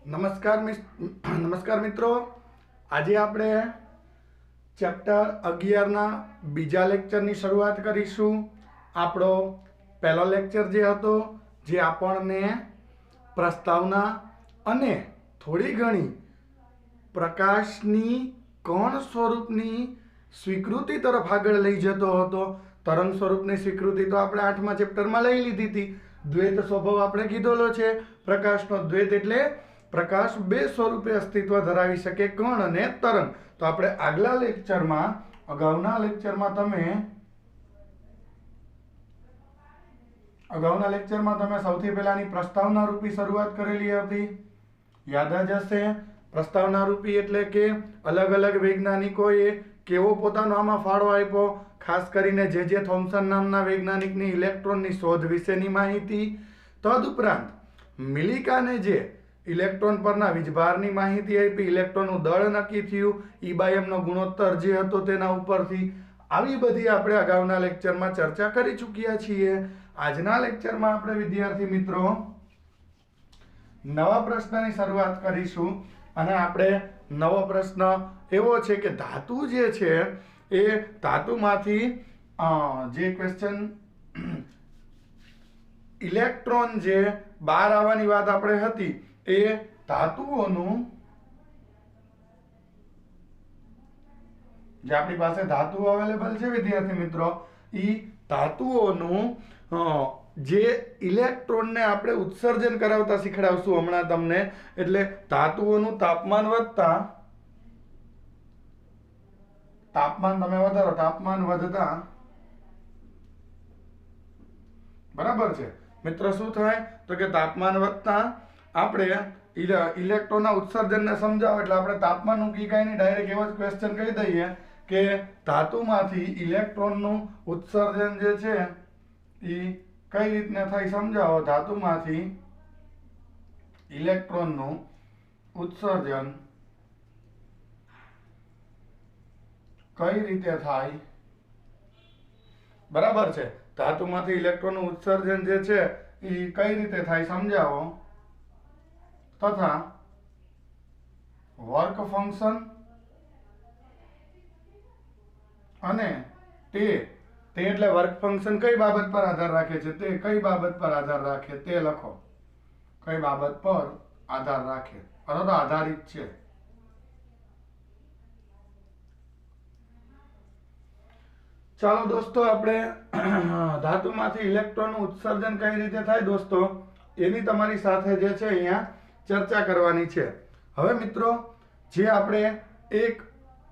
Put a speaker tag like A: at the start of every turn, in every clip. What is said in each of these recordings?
A: નમસ્કાર મિત્રો, આજે આપણે ચેપ્ટર 11ના બીજા લેક્ચરની શરૂઆત કરીશું. આપણો પહેલો લેક્ચર જે હતો જે આપણને પ્રસ્તાવના અને થોડી ઘણી પ્રકાશની કણ સ્વરૂપની સ્વીકૃતિ તરફ આગળ લઈ જતો હતો. તરંગ સ્વરૂપની સ્વીકૃતિ તો આપણે 8મા ચેપ્ટરમાં લઈ લીધી હતી. દ્વૈત સ્વભાવ આપણે કીધેલો છે. પ્રકાશનો દ્વૈત એટલે પ્રકાશ બે સ્વરૂપે અસ્તિત્વ ધરાવી શકે, કણ અને તરંગ. તો આપણે અગાઉના લેક્ચરમાં તમે સૌથી પહેલાની પ્રસ્તાવના રૂપી શરૂઆત કરેલી હતી. યાદ જ હશે. પ્રસ્તાવના રૂપી એટલે કે અલગ અલગ વૈજ્ઞાનિકોએ કેવો પોતાનો આમાં ફાળો આપ્યો. ખાસ કરીને જે થોમ્સન નામના વૈજ્ઞાનિકની ઇલેક્ટ્રોનની શોધ વિશેની માહિતી. તદુપરાંત મિલિકાને જે ઇલેક્ટ્રોન પરના વીજભારની માહિતી આપી, ઇલેક્ટ્રોનનું દળ નક્કી થયું, E/m ગુણોત્તર જે હતો તેના ઉપરથી. આવી બધી આપણે અગાઉના લેક્ચરમાં ચર્ચા કરી ચૂક્યા છીએ. આજના લેક્ચરમાં આપણે વિદ્યાર્થી મિત્રો નવા પ્રશ્નની શરૂઆત કરીશું. અને આપણે નવો પ્રશ્ન એવો છે કે ધાતુ જે છે એ ધાતુમાંથી જે ક્વેશ્ચન ઇલેક્ટ્રોન જે બહાર આવવાની વાત આપણે હતી એ ધાતુઓનું, જે આપણી પાસે ધાતુઓ અવેલેબલ છે વિદ્યાર્થી મિત્રો, એ ધાતુઓનું જે ઇલેક્ટ્રોનને આપણે ઉત્સર્જન કરાવતા શીખડાવશું હમણાં તમને. એટલે ધાતુઓનું તાપમાન વધતા, તાપમાન તમે વધારો, તાપમાન વધતા બરાબર છે મિત્રો, શું થાય તો કે તાપમાન વધતા આપણે ઇલેક્ટ્રોનના ઉત્સર્જનને સમજાવો એટલે આપણે તાપમાનનું કી કાંઈ નહીં, ડાયરેક્ટ એવો જ ક્વેશ્ચન કહી દઈએ કે ધાતુમાંથી ઇલેક્ટ્રોનનું ઉત્સર્જન જે છે એ કઈ રીતના થાય સમજાવો. ધાતુમાંથી ઇલેક્ટ્રોનનું ઉત્સર્જન કઈ રીતે થાય, બરાબર છે. ધાતુમાંથી ઇલેક્ટ્રોનનું ઉત્સર્જન જે છે એ કઈ રીતે થાય સમજાવો, તથા વર્ક ફંક્શન અને તે એટલે વર્ક ફંક્શન કઈ બાબત પર આધાર રાખે છે, તે કઈ બાબત પર આધાર રાખે તે લખો. કઈ બાબત પર આધાર રાખે અથવા તો આધારિત છે. ચાલો દોસ્તો, આપણે ધાતુમાંથી ઇલેક્ટ્રોનનું ઉત્સર્જન કઈ રીતે થાય દોસ્તો એની તમારી સાથે જે છે અહીંયા ચર્ચા કરવાની છે. હવે મિત્રો, જે આપણે એક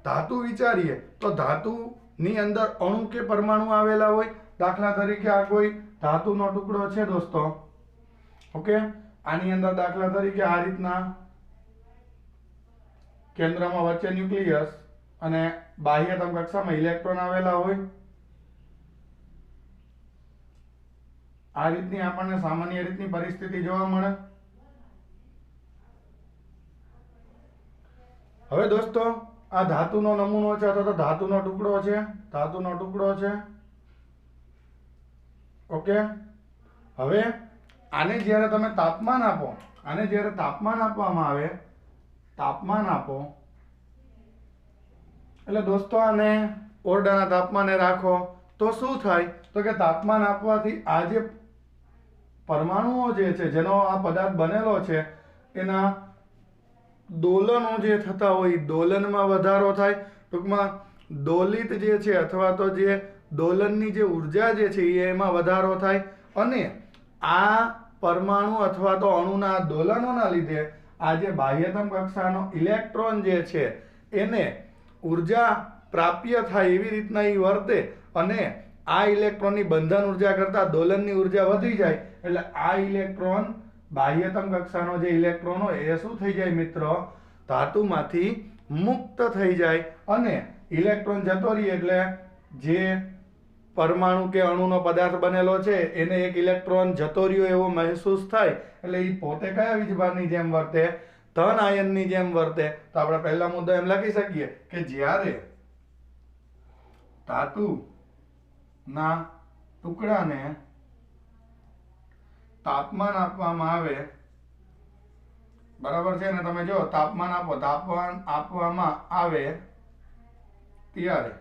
A: ધાતુ વિચારીએ તો ધાતુની અંદર અણુ કે પરમાણુ આવેલા હોય. દાખલા તરીકે આ કોઈ ધાતુનો ટુકડો છે દોસ્તો, ઓકે. આની અંદર દાખલા તરીકે આ રીતના કેન્દ્રમાં વચ્ચે ન્યુક્લિયસ અને બાહ્યતમ કક્ષામાં ઇલેક્ટ્રોન આવેલા હોય. આ રીતની આપણને સામાન્ય રીતની પરિસ્થિતિ જોવા મળે. હવે દોસ્તો, આ ધાતુનો નમૂનો છે અથવા તો ધાતુનો ટુકડો છે, ઓકે. હવે આને જ્યારે તમે તાપમાન આપો, તાપમાન આપવામાં આવે, તાપમાન આપો એટલે દોસ્તો આને ઓરડાના તાપમાને રાખો તો શું થાય તો કે તાપમાન આપવાથી આ જે પરમાણુઓ જે છે જેનો આ પદાર્થ બનેલો છે એના દોલનો જે થતા હોય, દોલનમાં વધારો થાય. ટૂંકમાં દોલિત જે છે અથવા તો જે દોલનની જે ઉર્જા જે છે એમાં વધારો થાય. અને આ પરમાણુ અથવા તો અણુના દોલનોના લીધે આ જે બાહ્યતમ કક્ષાનો ઇલેક્ટ્રોન જે છે એને ઉર્જા પ્રાપ્ય થાય એવી રીતના એ વર્તે. અને આ ઇલેક્ટ્રોનની બંધન ઉર્જા કરતા દોલનની ઉર્જા વધી જાય એટલે આ ઇલેક્ટ્રોન, બાહ્યતમ કક્ષાનો જે ઇલેક્ટ્રોન હોય એ શું થઈ જાય મિત્રો, ધાતુમાંથી મુક્ત થઈ જાય. અને ઇલેક્ટ્રોન જતો રહે એટલે જે પરમાણુ કે અણુનો પદાર્થ બનેલો છે એને એક ઇલેક્ટ્રોન જતો રહ્યો એવો મહેસૂસ થાય. એટલે એ પોતે કયા વીજભારની જેમ વર્તે, ધન આયનની જેમ વર્તે. તો આપણે પહેલા મુદ્દો એમ લખી શકીએ કે જ્યારે ધાતુના ટુકડાને તાપમાન આપવામાં આવે બરાબર છે ને? તમે જો તાપમાન આપો, તાપમાન આપવામાં આવે ત્યારે,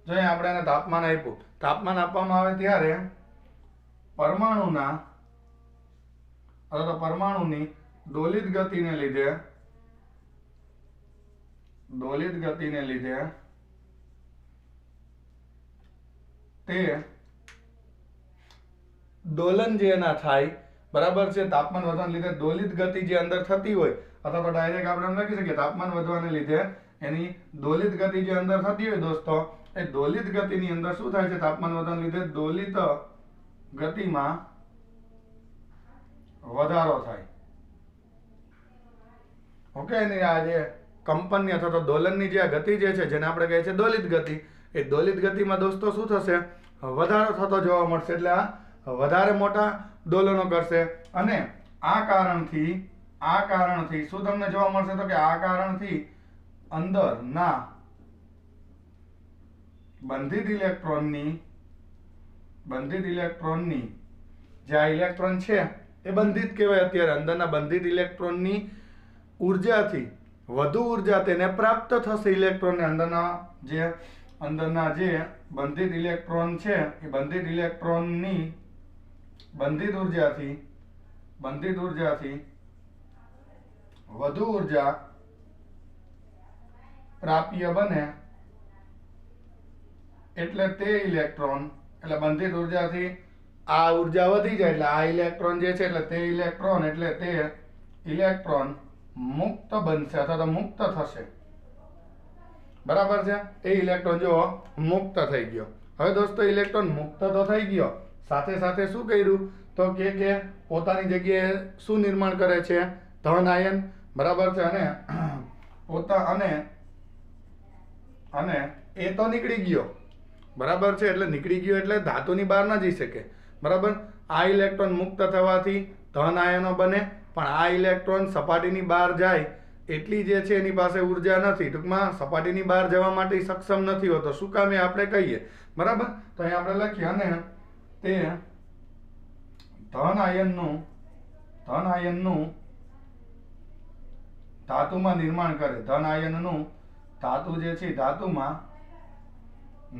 A: જો આપણે એને તાપમાન આપ્યું, તાપમાન આપવામાં આવે ત્યારે પરમાણુના અથવા તો પરમાણુની દોલિત ગતિને લીધે તે દોલન જે એના થાય, બરાબર છે? તાપમાન વધવાને લીધે દોલિત ગતિ જે અંદર થતી હોય, અથવા તો ડાયરેક્ટ આપણે એમ લખી શકીએ તાપમાન વધવાને લીધે એની દોલિત ગતિ જે અંદર થતી હોય દોસ્તો, એ દોલિત ગતિની અંદર શું થાય છે? તાપમાન વધવાને લીધે દોલિત ગતિમાં વધારો થાય. ઓકે, એની આ જે કંપનની અથવા તો દોલનની જે ગતિ જે છે, જેને આપણે કહીએ છીએ દોલિત ગતિ, એ દોલિત ગતિમાં દોસ્તો શું થશે? વધારો થતો જોવા મળશે. એટલે આ વધારે મોટા દોલનો કરશે. અને આ કારણથી શું તમને જોવા મળશે? તો કે આ કારણથી અંદરના બંધિત ઇલેક્ટ્રોનની જે આ ઇલેક્ટ્રોન છે એ બંધિત કહેવાય. અત્યારે અંદરના બંધિત ઇલેક્ટ્રોનની ઉર્જાથી વધુ ઉર્જા તેને પ્રાપ્ત થશે. ઇલેક્ટ્રોનને અંદરના જે બંધિત ઇલેક્ટ્રોન છે એ બંધિત ઇલેક્ટ્રોનની બંધિત ઉર્જાથી વધુ ઉર્જા પ્રાપ્ય બને, એટલે તે ઇલેક્ટ્રોન, એટલે બંધિત ઉર્જાથી આ ઉર્જા વધી જાય એટલે આ ઇલેક્ટ્રોન જે છે, એટલે તે ઇલેક્ટ્રોન મુક્ત બનશે અથવા તો મુક્ત થશે. બરાબર છે? એ ઇલેક્ટ્રોન જો મુક્ત થઈ ગયો. હવે દોસ્તો ઇલેક્ટ્રોન મુક્ત તો થઈ ગયો, સાથે સાથે શું કર્યું? તો કે પોતાની જગ્યાએ શું નિર્માણ કરે છે? ધન આયન. બરાબર છે? અને એ તો નીકળી ગયો. બરાબર છે? એટલે નીકળી ગયો એટલે ધાતુની બહાર ન જઈ શકે. બરાબર? આ ઇલેક્ટ્રોન મુક્ત થવાથી ધન આયનો બને, પણ આ ઇલેક્ટ્રોન સપાટીની બહાર જાય એટલી જે છે એની પાસે ઉર્જા નથી. ટૂંકમાં સપાટીની બહાર જવા માટે સક્ષમ નથી હોતો. શું કામ એ આપણે કહીએ. બરાબર? તો અહીં આપણે લખીએ, અને તે ધન આયનનું ધાતુમાં નિર્માણ કરે. ધન આયનનું ધાતુ જે છે ધાતુમાં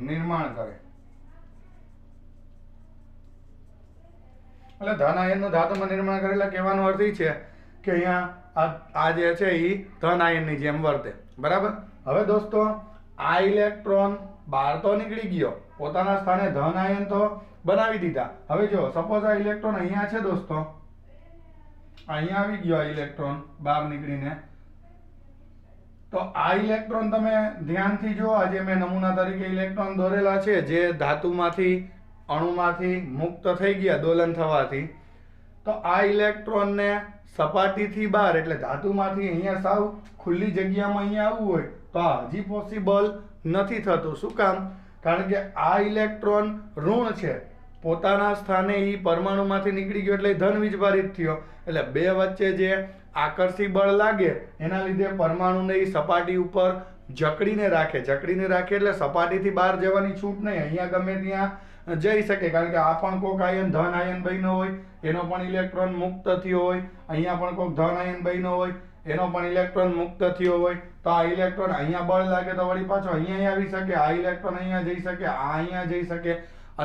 A: નિર્માણ કરે. એટલે ધન આયનનું ધાતુમાં નિર્માણ કરે એટલે કહેવાનો અર્થ એ છે કે અહીંયા આ જે છે એ ધન આયનની જેમ વર્તે. બરાબર? હવે દોસ્તો આ ઇલેક્ટ્રોન બહાર તો નીકળી ગયો, પોતાના સ્થાને ધન આયન તો બનાવી દીધા. હવે જો સપોઝ આ ઇલેક્ટ્રોન અહીંયા છે દોસ્તો, અહીંયા આવી ગયો આ ઇલેક્ટ્રોન બહાર નીકળીને, તો આ ઇલેક્ટ્રોન તમે ધ્યાનથી જો, આજે મેં નમૂના તરીકે ઇલેક્ટ્રોન દોરેલા છે જે ધાતુમાંથી અણુમાંથી મુક્ત થઈ ગયા દોલન થવાથી, તો આ ઇલેક્ટ્રોનને સપાટીથી બહાર એટલે ધાતુમાંથી અહીંયા સાવ ખુલ્લી જગ્યામાં અહીંયા આવવું હોય તો આ હજી પોસિબલ નથી થતું. શું કામ? કારણ કે આ ઇલેક્ટ્રોન ઋણ છે, પોતાના સ્થાને એ પરમાણુમાંથી નીકળી ગયો એટલે ધન વીજભારિત થયો. એટલે બે વચ્ચે જે આકર્ષી બળ લાગે એના લીધે પરમાણુને એ સપાટી ઉપર જકડીને રાખે એટલે સપાટીથી બહાર જવાની છૂટ નહીં. અહીંયા ગમે ત્યાં જઈ શકે, કારણ કે આ પણ કોક આયન ધન આયન બન્યો હોય એનો પણ ઇલેક્ટ્રોન મુક્ત થયો હોય, અહીંયા પણ કોક ધન આયન બન્યો હોય એનો પણ ઇલેક્ટ્રોન મુક્ત થયો હોય, તો આ ઇલેક્ટ્રોન અહીંયા બળ લાગે તો વળી પાછો અહીંયા આવી શકે, આ ઇલેક્ટ્રોન અહીંયા જઈ શકે, આ અહીંયા જઈ શકે,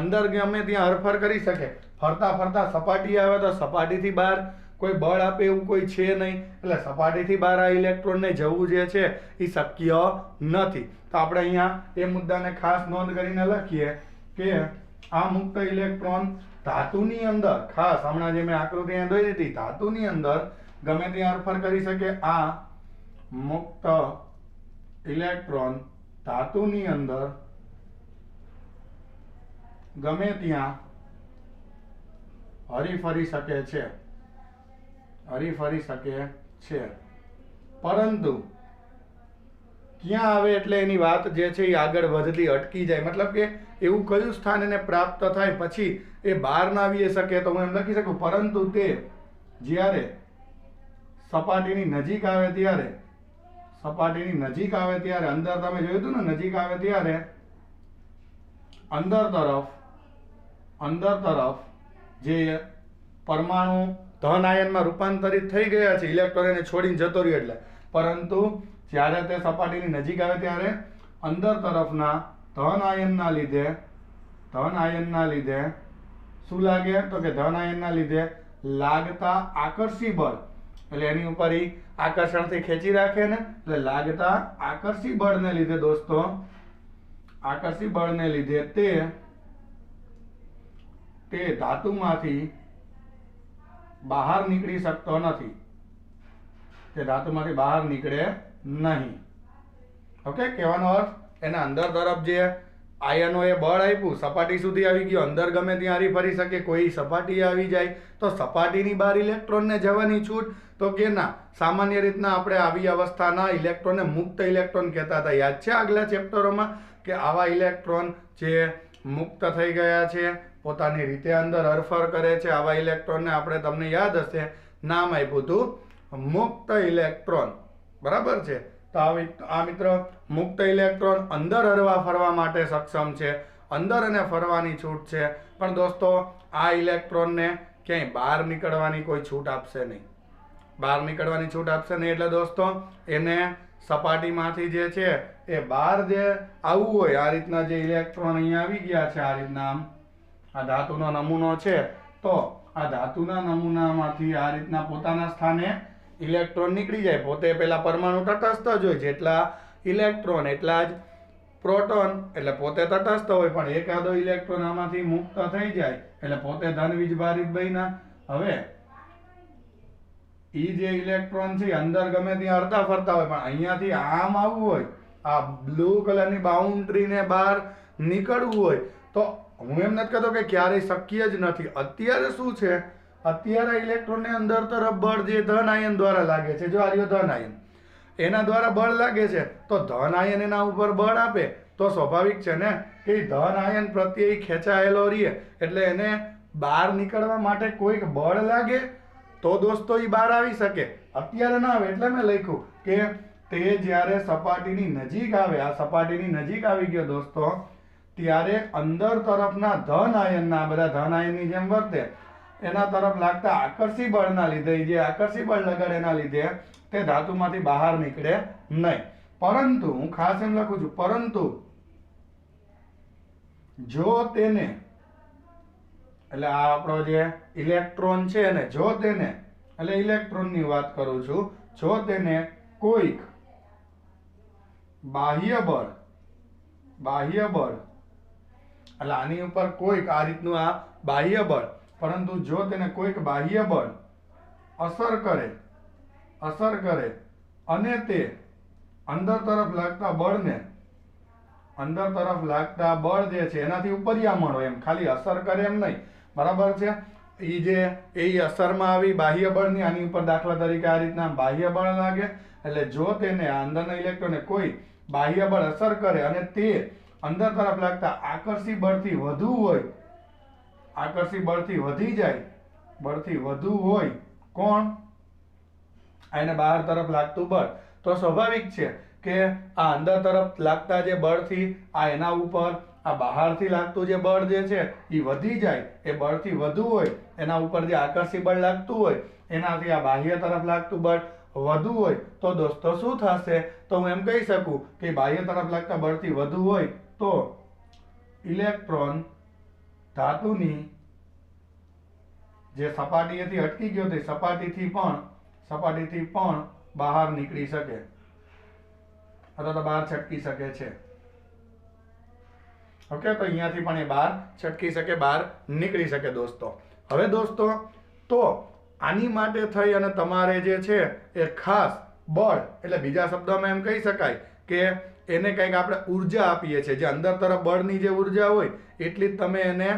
A: અંદર ગમે ત્યાં હરફર કરી શકે. ફરતા ફરતા સપાટી આવે તો સપાટીથી બહાર કોઈ બળ આપે એવું કોઈ છે નહીં, એટલે સપાટીથી બહાર આ ઇલેક્ટ્રોનને જવું જે છે એ શક્ય નથી. તો આપણે અહીંયા એ મુદ્દાને ખાસ નોંધ કરીને લખીએ કે આ મુક્ત ઇલેક્ટ્રોન ધાતુની અંદર, ખાસ હમણાં જે મેં આકૃતિ અહીંયા દોરી હતી, ધાતુની અંદર ગમે ત્યાં હરફર કરી શકે. આ મુક્ત ઇલેક્ટ્રોન ધાતુની અંદર ગમે ત્યાં હરીફરી શકે છે, પરંતુ ક્યાં આવે એટલે એની વાત જે છે એ આગળ વધતી અટકી જાય. મતલબ કે એવું કયું સ્થાન એને પ્રાપ્ત થાય પછી એ બહાર ના આવી શકે, તો હું એમ લખી શકું પરંતુ તે જ્યારે સપાટીની નજીક આવે ત્યારે અંદર તમે જોયું હતું ને, નજીક આવે ત્યારે અંદર તરફ જે પરમાણુ ધન આયનમાં રૂપાંતરિત થઈ ગયા છે, ઇલેક્ટ્રોન એને છોડીને જતો રહ્યો એટલે, પરંતુ જ્યારે તે સપાટીની નજીક આવે ત્યારે અંદર તરફના ધન આયનના લીધે શું લાગે? તો કે ધન આયનના લીધે લાગતા આકર્ષી બળ, એટલે એની ઉપર આકર્ષણથી ખેંચી રાખે ને, એટલે લાગતા આકર્ષી બળને લીધે દોસ્તો, આકર્ષી બળને લીધે તે ધાતુમાંથી બહાર નીકળી શકતો નથી, તે ધાતુમાંથી બહાર નીકળે નહીં. ઓકે, કહેવાનો અર્થ એના અંદર તરફ જે આયનોએ બળ આપ્યું, સપાટી સુધી આવી ગયો, અંદર ગમે ત્યાં હારી ફરી શકે, કોઈ સપાટી આવી જાય તો સપાટીની બહાર ઇલેક્ટ્રોનને જવાની છૂટ, તો કે ના, સામાન્ય રીતના આપણે આવી અવસ્થાના ઇલેક્ટ્રોનને મુક્ત ઇલેક્ટ્રોન કહેતા હતા. યાદ છે આગલા ચેપ્ટરોમાં કે આવા ઇલેક્ટ્રોન જે મુક્ત થઈ ગયા છે, પોતાની રીતે અંદર હરફર કરે છે, આવા ઇલેક્ટ્રોનને આપણે, તમને યાદ હશે, નામ આપ્યું હતું મુક્ત ઇલેક્ટ્રોન. બરાબર છે? તો આ મિત્ર મુક્ત ઇલેક્ટ્રોન અંદર હરવા ફરવા માટે સક્ષમ છે, અંદર અને ફરવાની છૂટ છે, પણ દોસ્તો આ ઇલેક્ટ્રોનને ક્યાંય બહાર નીકળવાની કોઈ છૂટ આપશે નહીં. બહાર નીકળવાની છૂટ આપશે નહીં એટલે દોસ્તો એને સપાટીમાંથી જે છે એ બહાર જે આવવું હોય, આ રીતના જે ઇલેક્ટ્રોન અહીંયા આવી ગયા છે, આ રીતના આ ધાતુનો નમૂનો છે, તો આ ધાતુના નમૂનામાંથી આ રીતના પોતાના સ્થાને ઇલેક્ટ્રોન નીકળી જાય. પોતે પેલા પરમાણુ તટસ્થ જ હોય, જેટલા ઇલેક્ટ્રોન એટલા જ પ્રોટોન, એટલે પોતે તટસ્થ હોય, પણ એકાદો ઇલેક્ટ્રોન આમાંથી મુક્ત થઈ જાય એટલે પોતે ધન વીજભારિત બન્યા. હવે ઈ જે ઇલેક્ટ્રોન છે અંદર ગમે ત્યાં હરતા ફરતા હોય, પણ અહીંયાથી આમ આવવું હોય, આ બ્લુ કલરની બાઉન્ડ્રીને બહાર નીકળવું હોય, તો હું એમ નથી કહેતો કે ક્યારેય શક્ય જ નથી. અત્યારે શું છે, અત્યારે ઇલેક્ટ્રોનને અંદર તરફ બળ જે ધન આયન દ્વારા લાગે છે, જો આ રહ્યો ધન આયન, એના દ્વારા બળ લાગે છે, તો ધન આયન એના ઉપર બળ આપે તો સ્વાભાવિક છે ને કે ધન આયન પ્રત્યે ખેંચાયેલો રહે, એટલે એને બહાર નીકળવા માટે કોઈક બળ લાગે તો દોસ્તો એ બહાર આવી શકે. અત્યારે ના આવે, એટલે મેં લખ્યું કે તે જ્યારે સપાટીની નજીક આવે, આ સપાટીની નજીક આવી ગયો દોસ્તો, ત્યારે અંદર તરફના ધન આયનના, બધા ધન આયનની જેમ વર્તે, એના તરફ લાગતા આકર્ષી બળના લીધે, જે આકર્ષી બળ લગાડે એના લીધે તે ધાતુમાંથી બહાર નીકળે નહીં. પરંતુ હું ખાસ એમ લખું છું, પરંતુ જો તેને, એટલે આ આપણો જે ઇલેક્ટ્રોન છે ને, જો તેને, એટલે ઇલેક્ટ્રોનની વાત કરું છું, જો તેને કોઈક બાહ્ય બળ, એટલે આની ઉપર કોઈક આ રીતનું આ બાહ્ય બળ, પરંતુ જો તેને કોઈક બાહ્ય બળ અસર કરે અને તે અંદર તરફ લાગતા બળને, અંદર તરફ લાગતા બળ જે છે એનાથી ઉપરિયામણ હોય, એમ ખાલી અસર કરે એમ નહીં. બરાબર છે? એ જે એ અસરમાં આવી બાહ્ય બળની, આની ઉપર દાખલા તરીકે આ રીતના બાહ્ય બળ લાગે, એટલે જો તેને આ અંદરના ઇલેક્ટ્રોનને કોઈ બાહ્ય બળ અસર કરે અને તે અંદર તરફ લાગતા આકર્ષી બળથી વધુ હોય, આકર્ષી બળથી વધી જાય, બળથી વધુ હોય, કોણ? એને બહાર તરફ લાગતું બળ, તો સ્વાભાવિક છે કે આ અંદર તરફ લાગતા જે બળથી આ એના ઉપર આ બહારથી લાગતું જે બળ જે છે એ વધી જાય, એ બળથી વધુ હોય, એના ઉપર જે આકર્ષી બળ લાગતું હોય એનાથી આ બાહ્ય તરફ લાગતું બળ વધુ હોય, તો દોસ્તો શું થશે? તો હું એમ કહી શકું કે બાહ્ય તરફ લાગતા બળથી વધુ હોય તો ઇલેક્ટ્રોન ધાતુની જે સપાટીએથી અટકી ગયો તે સપાટીથી પણ બહાર નીકળી શકે, અથવા તો બહાર છટકી શકે છે. ઓકે, તો અહીંયાથી પણ એ બહાર છટકી શકે, બહાર નીકળી શકે દોસ્તો. હવે દોસ્તો, તો આની માટે થઈ અને તમારે જે છે એ ખાસ બળ, એટલે બીજા શબ્દોમાં એમ કહી શકાય કે એને કંઈક આપણે ઉર્જા આપીએ છીએ, જે અંદર તરફ બળની જે ઉર્જા હોય એટલી જ તમે એને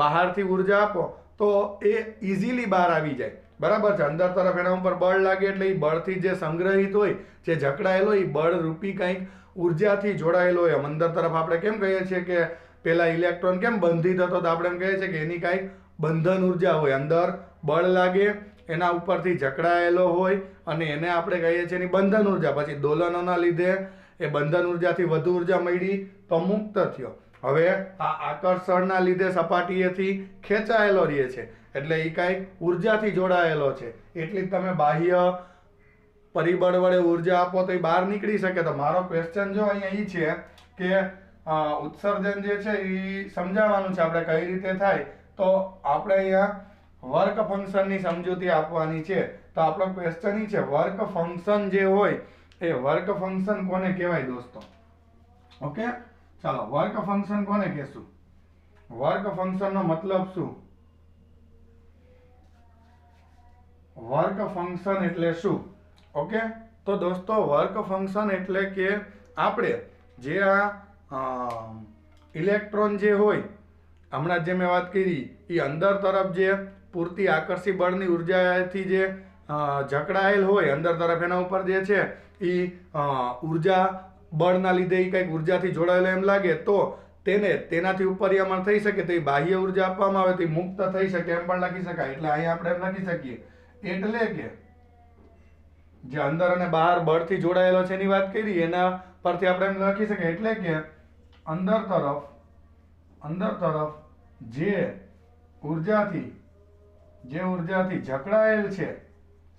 A: બહારથી ઉર્જા આપો તો એ ઇઝીલી બહાર આવી જાય. બરાબર છે? અંદર તરફ એના ઉપર બળ લાગે એટલે એ બળથી જે સંગ્રહિત હોય, જે જકડાયેલો, એ બળ રૂપી કંઈક ઉર્જાથી જોડાયેલો હોય. અંદર તરફ આપણે કેમ કહીએ છીએ કે પેલા ઇલેક્ટ્રોન કેમ બંધિત હતો, તો આપણે એમ કહીએ છીએ કે એની કાંઈક બંધન ઉર્જા હોય, અંદર બળ લાગે, એના ઉપરથી જકડાયેલો હોય અને એને આપણે કહીએ છીએ એની બંધન ઉર્જા. પછી દોલનોના લીધે એ બંધન ઉર્જાથી વધુ ઉર્જા મળી તો મુક્ત થયો. હવે આ આકર્ષણના લીધે સપાટીએથી ખેંચાયેલો રહે છે, એટલે એ કાંઈક ઉર્જાથી જોડાયેલો છે, એટલી જ તમે બાહ્ય પરિબળ વડે ઉર્જા આપો તો એ બહાર નીકળી શકે. તો મારો ક્વેશ્ચન જો અહીંયા એ છે કે ઉત્સર્જન જે છે એ સમજાવવાનું છે આપણે કઈ રીતે થાય. તો આપણે અહીંયા વર્ક ફંક્શનની સમજૂતી આપવાની છે. તો આપણો ક્વેશ્ચન એ છે વર્ક ફંક્શન જે હોય એ વર્ક ફંક્શન કોને કહેવાય દોસ્તો? ઓકે, ચાલો વર્ક ફંક્શન કોને કહેશું? વર્ક ફંક્શન નો મતલબ શું? વર્ક ફંક્શન એટલે શું? ઓકે, તો દોસ્તો વર્ક ફંક્શન એટલે કે આપણે જે આ ઇલેક્ટ્રોન જે હોય, હમણાં જે મેં વાત કરી, એ અંદર તરફ જે પૂરતી આકર્ષી બળની ઉર્જાથી જે જકડાયેલ હોય અંદર તરફ, એના ઉપર જે છે એ ઉર્જા બળના લીધે એ કંઈક ઉર્જાથી જોડાયેલો એમ લાગે તો તેનાથી ઉપરિયામણ થઈ શકે, તો એ બાહ્ય ઉર્જા આપવામાં આવે તો એ મુક્ત થઈ શકે એમ પણ લખી શકાય. એટલે અહીંયા આપણે એમ લખી શકીએ એટલે કે જે અંદર અને બહાર બળથી જોડાયેલો છે એની વાત કરી, એના પરથી આપણે એમ લખી શકીએ એટલે કે અંદર તરફ જે ઉર્જાથી જકડાયેલ છે,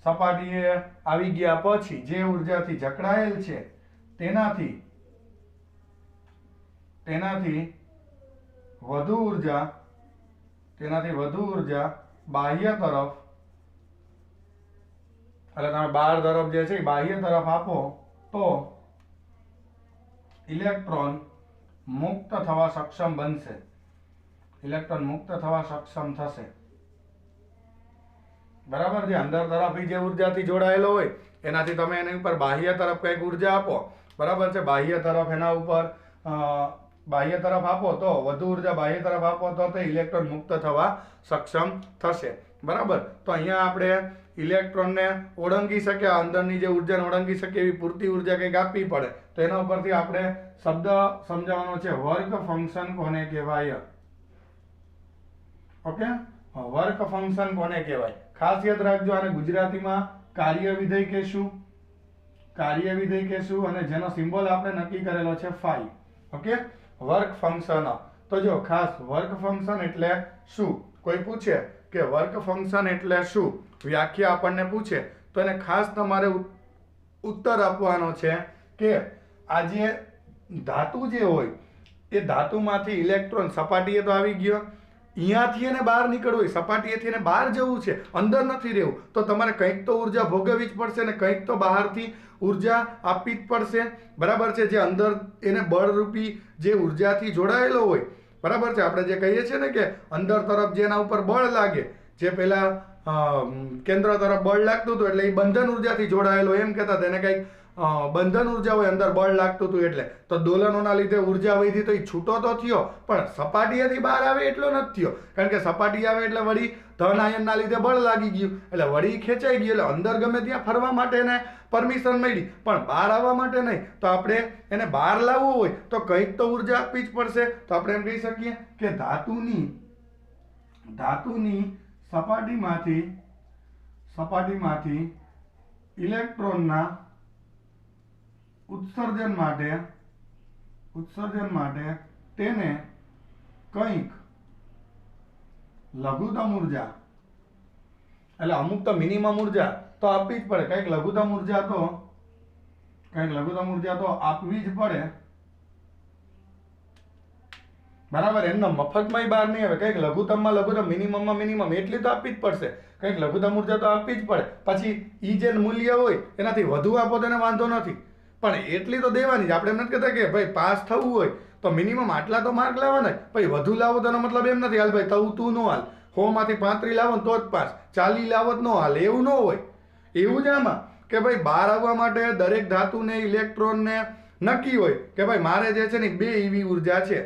A: સપાટીએ આવી ગયા પછી જે ઉર્જાથી જકડાયેલ છે તેનાથી વધુ ઉર્જા બાહ્ય તરફ, એટલે તમે બહાર તરફ જે છે બાહ્ય તરફ આપો તો ઇલેક્ટ્રોન મુક્ત થવા સક્ષમ બનશે. ઇલેક્ટ્રોન મુક્ત થવા સક્ષમ થશે. બરાબર છે. અંદર તરફ જે ઉર્જાથી જોડાયેલો હોય એનાથી તમે એની ઉપર બાહ્ય તરફ કંઈક ઉર્જા આપો, બરાબર છે, બાહ્ય તરફ એના ઉપર બાહ્ય તરફ આપો તો વધુ ઉર્જા બાહ્ય તરફ આપો તો તે ઇલેક્ટ્રોન મુક્ત થવા સક્ષમ થશે. બરાબર. તો અહીંયા આપણે ઇલેક્ટ્રોનને ઓળંગી શકે, અંદરની જે ઉર્જાને ઓળંગી શકે એવી પૂરતી ઉર્જા કંઈક આપવી પડે. તો એના ઉપરથી આપણે શબ્દ સમજાવવાનો છે વર્ક ફંક્શન કોને કહેવાય. ઓકે, વર્ક ફંક્શન કોને કહેવાય? ખાસ યાદ રાખજો, આને ગુજરાતીમાં કાર્ય વિધેય કહેશું અને જેનો સિમ્બોલ આપણે નક્કી કરેલો છે ફાઈ. Okay, work function. તો જો ખાસ વર્ક ફંક્શન એટલે શું? કોઈ પૂછે કે વર્ક ફંક્શન એટલે શું, વ્યાખ્યા આપણને પૂછે તો એને ખાસ તમારે ઉત્તર આપવાનો છે કે આ જે ધાતુ જે હોય એ ધાતુમાંથી ઇલેક્ટ્રોન સપાટીએ તો આવી ગયો, અહીંયાથી એને બહાર નીકળવું હોય, સપાટીએથી એને બહાર જવું છે, અંદર નથી રહેવું, તો તમારે કંઈક તો ઉર્જા ભોગવવી જ પડશે ને કંઈક તો બહારથી ઉર્જા આપવી જ પડશે. બરાબર છે. જે અંદર એને બળરૂપી જે ઉર્જાથી જોડાયેલો હોય, બરાબર છે, આપણે જે કહીએ છીએ ને કે અંદર તરફ જેના ઉપર બળ લાગે, જે પેલા કેન્દ્ર તરફ બળ લાગતું હતું એટલે એ બંધન ઉર્જાથી જોડાયેલો એમ કહેતા હતા, એને કંઈક બંધન ઉર્જા હોય, અંદર બળ લાગતું હતું એટલે. તો દોલનોના લીધે ઉર્જા વધી તો એ છૂટો તો થયો પણ સપાટીએથી બહાર આવે એટલો નથી થયો, કારણ કે સપાટી આવે એટલે વળી ધન આયનના લીધે બળ લાગી ગયું એટલે વળી ખેંચાઈ ગયું, એટલે અંદર ગમે ત્યાં ફરવા માટે એને પરમિશન મળી પણ બહાર આવવા માટે નહીં. તો આપણે એને બહાર લાવવું હોય તો કંઈક તો ઉર્જા આપવી જ પડશે. તો આપણે એમ કહી શકીએ કે ધાતુની સપાટીમાંથી ઇલેક્ટ્રોનના ઉત્સર્જન માટે તેને કંઈક લઘુત્તમ ઉર્જા, એટલે અમુક તો મિનિમમ ઉર્જા તો આપવી જ પડે, કંઈક લઘુત્તમ ઉર્જા તો આપવી જ પડે. બરાબર. એમનો મફતમાં બહાર નહીં આવે, કંઈક લઘુત્તમમાં લઘુત્તમ, મિનિમમમાં મિનિમમ એટલી તો આપવી જ પડશે. કંઈક લઘુત્તમ ઉર્જા તો આપવી જ પડે. પછી ઈ જે મૂલ્ય હોય એનાથી વધુ આપો તો એને વાંધો નથી, પણ એટલી તો દેવાની જ. આપણે એમ નથી કહેતા કે ભાઈ પાસ થવું હોય તો મિનિમમ આટલા તો માર્ક લાવવાના, ભાઈ વધુ લાવો તો એનો મતલબ એમ નથી હાલ ભાઈ તું ન હાલ, 100 માંથી 35 લાવો ને તો જ પાસ, 40 લાવો જ ન હાલ, એવું ન હોય. એવું જ આમાં કે ભાઈ બહાર આવવા માટે દરેક ધાતુને ઇલેક્ટ્રોનને નક્કી હોય કે ભાઈ મારે જે છે ને 2 એવી ઉર્જા છે.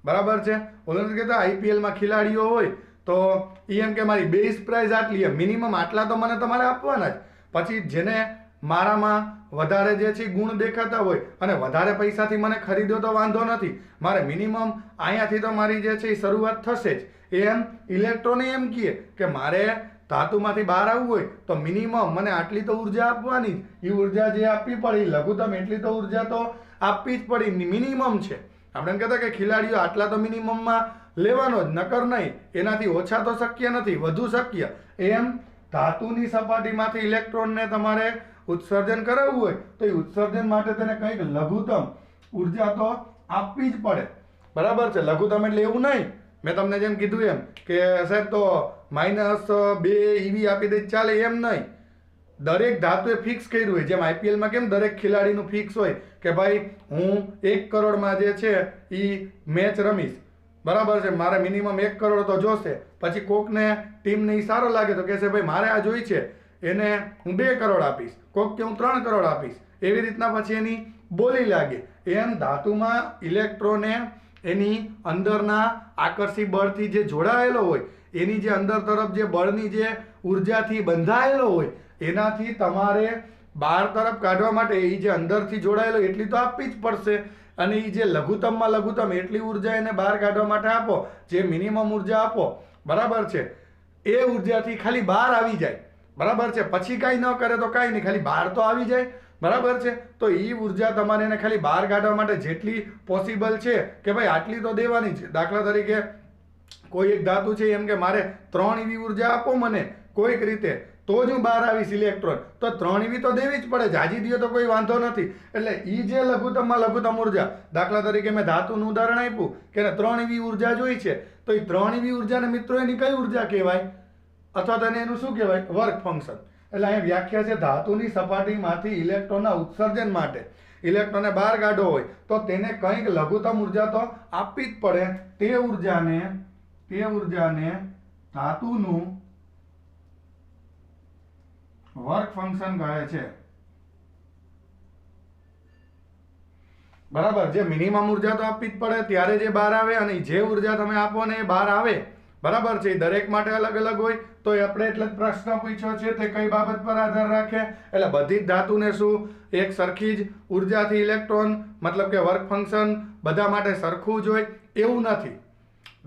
A: બરાબર છે. ઓલું નથી કહેતા આઈપીએલમાં ખેલાડીઓ હોય તો એમ કે મારી બેઝ પ્રાઇઝ આટલી, મિનિમમ આટલા તો મને તમારે આપવાના જ. પછી જેને મારામાં વધારે જે છે ગુણ દેખાતા હોય અને વધારે પૈસાથી મને ખરીદ્યો તો વાંધો નથી, મારે મિનિમમ અહીંયાથી તો મારી જે છે એ શરૂઆત થશે જ. એમ ઇલેક્ટ્રોને એમ કહે કે મારે ધાતુમાંથી બહાર આવવું હોય તો મિનિમમ મને આટલી તો ઉર્જા આપવાની જ. એ ઉર્જા જે આપવી પડે લઘુત્તમ એટલી તો ઉર્જા તો આપવી જ પડી, મિનિમમ છે. આપણે એમ કહેતા કે ખેલાડીઓ આટલા તો મિનિમમમાં લેવાનો જ, નકર નહીં. એનાથી ઓછા તો શક્ય નથી, વધુ શક્ય. એમ ધાતુની સપાટીમાંથી ઇલેક્ટ્રોનને તમારે ઉત્સર્જન કરાવવું હોય તો એ ઉત્સર્જન માટે તેને કંઈક લઘુત્તમ ઉર્જા તો આપવી જ પડે. બરાબર છે. લઘુત્તમ એટલે એવું નહીં, મેં તમને જેમ કીધું એમ કે સાહેબ તો -2 EV આપી દે ચાલે, એમ નહીં. દરેક ધાતુએ ફિક્સ કર્યું હોય. જેમ IPLમાં કેમ દરેક ખેલાડીનું ફિક્સ હોય કે ભાઈ હું 1 કરોડમાં જે છે એ મેચ રમીશ, બરાબર છે, મારે મિનિમમ 1 કરોડ તો જોશે. પછી કોકને ટીમને એ સારો લાગે તો કહેશે ભાઈ મારે આ જોઈ છે, એને હું 2 કરોડ આપીશ, કોક કે હું 3 કરોડ આપીશ. એવી રીતના પછી એની બોલી લાગે. એમ ધાતુમાં ઇલેક્ટ્રોને એની અંદરના આકર્ષી બળથી જે જોડાયેલો હોય, એની જે અંદર તરફ જે બળની જે ઉર્જાથી બંધાયેલો હોય, એનાથી તમારે બહાર તરફ કાઢવા માટે એ જે અંદરથી જોડાયેલો એટલી તો આપવી જ પડશે. અને એ જે લઘુત્તમમાં લઘુત્તમ એટલી ઉર્જા એને બહાર કાઢવા માટે આપો, જે મિનિમમ ઉર્જા આપો, બરાબર છે, એ ઉર્જાથી ખાલી બહાર આવી જાય, બરાબર છે. પછી કાંઈ ન કરે તો કાંઈ નહીં, ખાલી બહાર તો આવી જાય, બરાબર છે. તો એ ઉર્જા તમારે એને ખાલી બહાર કાઢવા માટે જેટલી પોસિબલ છે કે ભાઈ આટલી તો દેવાની છે. દાખલા તરીકે કોઈ એક ધાતુ છે એમ કે મારે 3 EV ઉર્જા આપો મને કોઈક રીતે, તો જ હું બહાર આવીશ ઇલેક્ટ્રોન, તો 3 EV તો દેવી જ પડે. જાજી દો તો કોઈ વાંધો નથી. એટલે એ જે લઘુત્તમમાં લઘુત્તમ ઉર્જા, દાખલા તરીકે મેં ધાતુનું ઉદાહરણ આપ્યું કે 3 EV ઉર્જા જોઈ છે, તો એ 3 EV ઉર્જાને મિત્રો એની કઈ ઉર્જા કહેવાય, અથવા તો એનું શું કહેવાય, વર્ક ફંક્શન. એટલે અહીંયા વ્યાખ્યા છે ધાતુની સપાટીમાંથી ઇલેક્ટ્રોનના ઉત્સર્જન માટે ઇલેક્ટ્રોનને બહાર કાઢવો હોય તો તેને કંઈક લઘુત્તમ ઉર્જા તો આપવી જ પડે. તે ઉર્જાને ધાતુનું વર્ક ફંક્શન કહે છે, બરાબર. જે મિનિમમ ઉર્જા તો આપવી જ પડે ત્યારે જે બહાર આવે, અને જે ઉર્જા તમે આપો ને એ બહાર આવે, બરાબર છે. દરેક માટે અલગ અલગ હોય. તો આપણે એટલે જ પ્રશ્ન પૂછ્યો છે તે કઈ બાબત પર આધાર રાખે. એટલે બધી જ ધાતુને શું એક સરખી જ ઉર્જાથી ઇલેક્ટ્રોન, મતલબ કે વર્ક ફંક્શન બધા માટે સરખું જ હોય એવું નથી.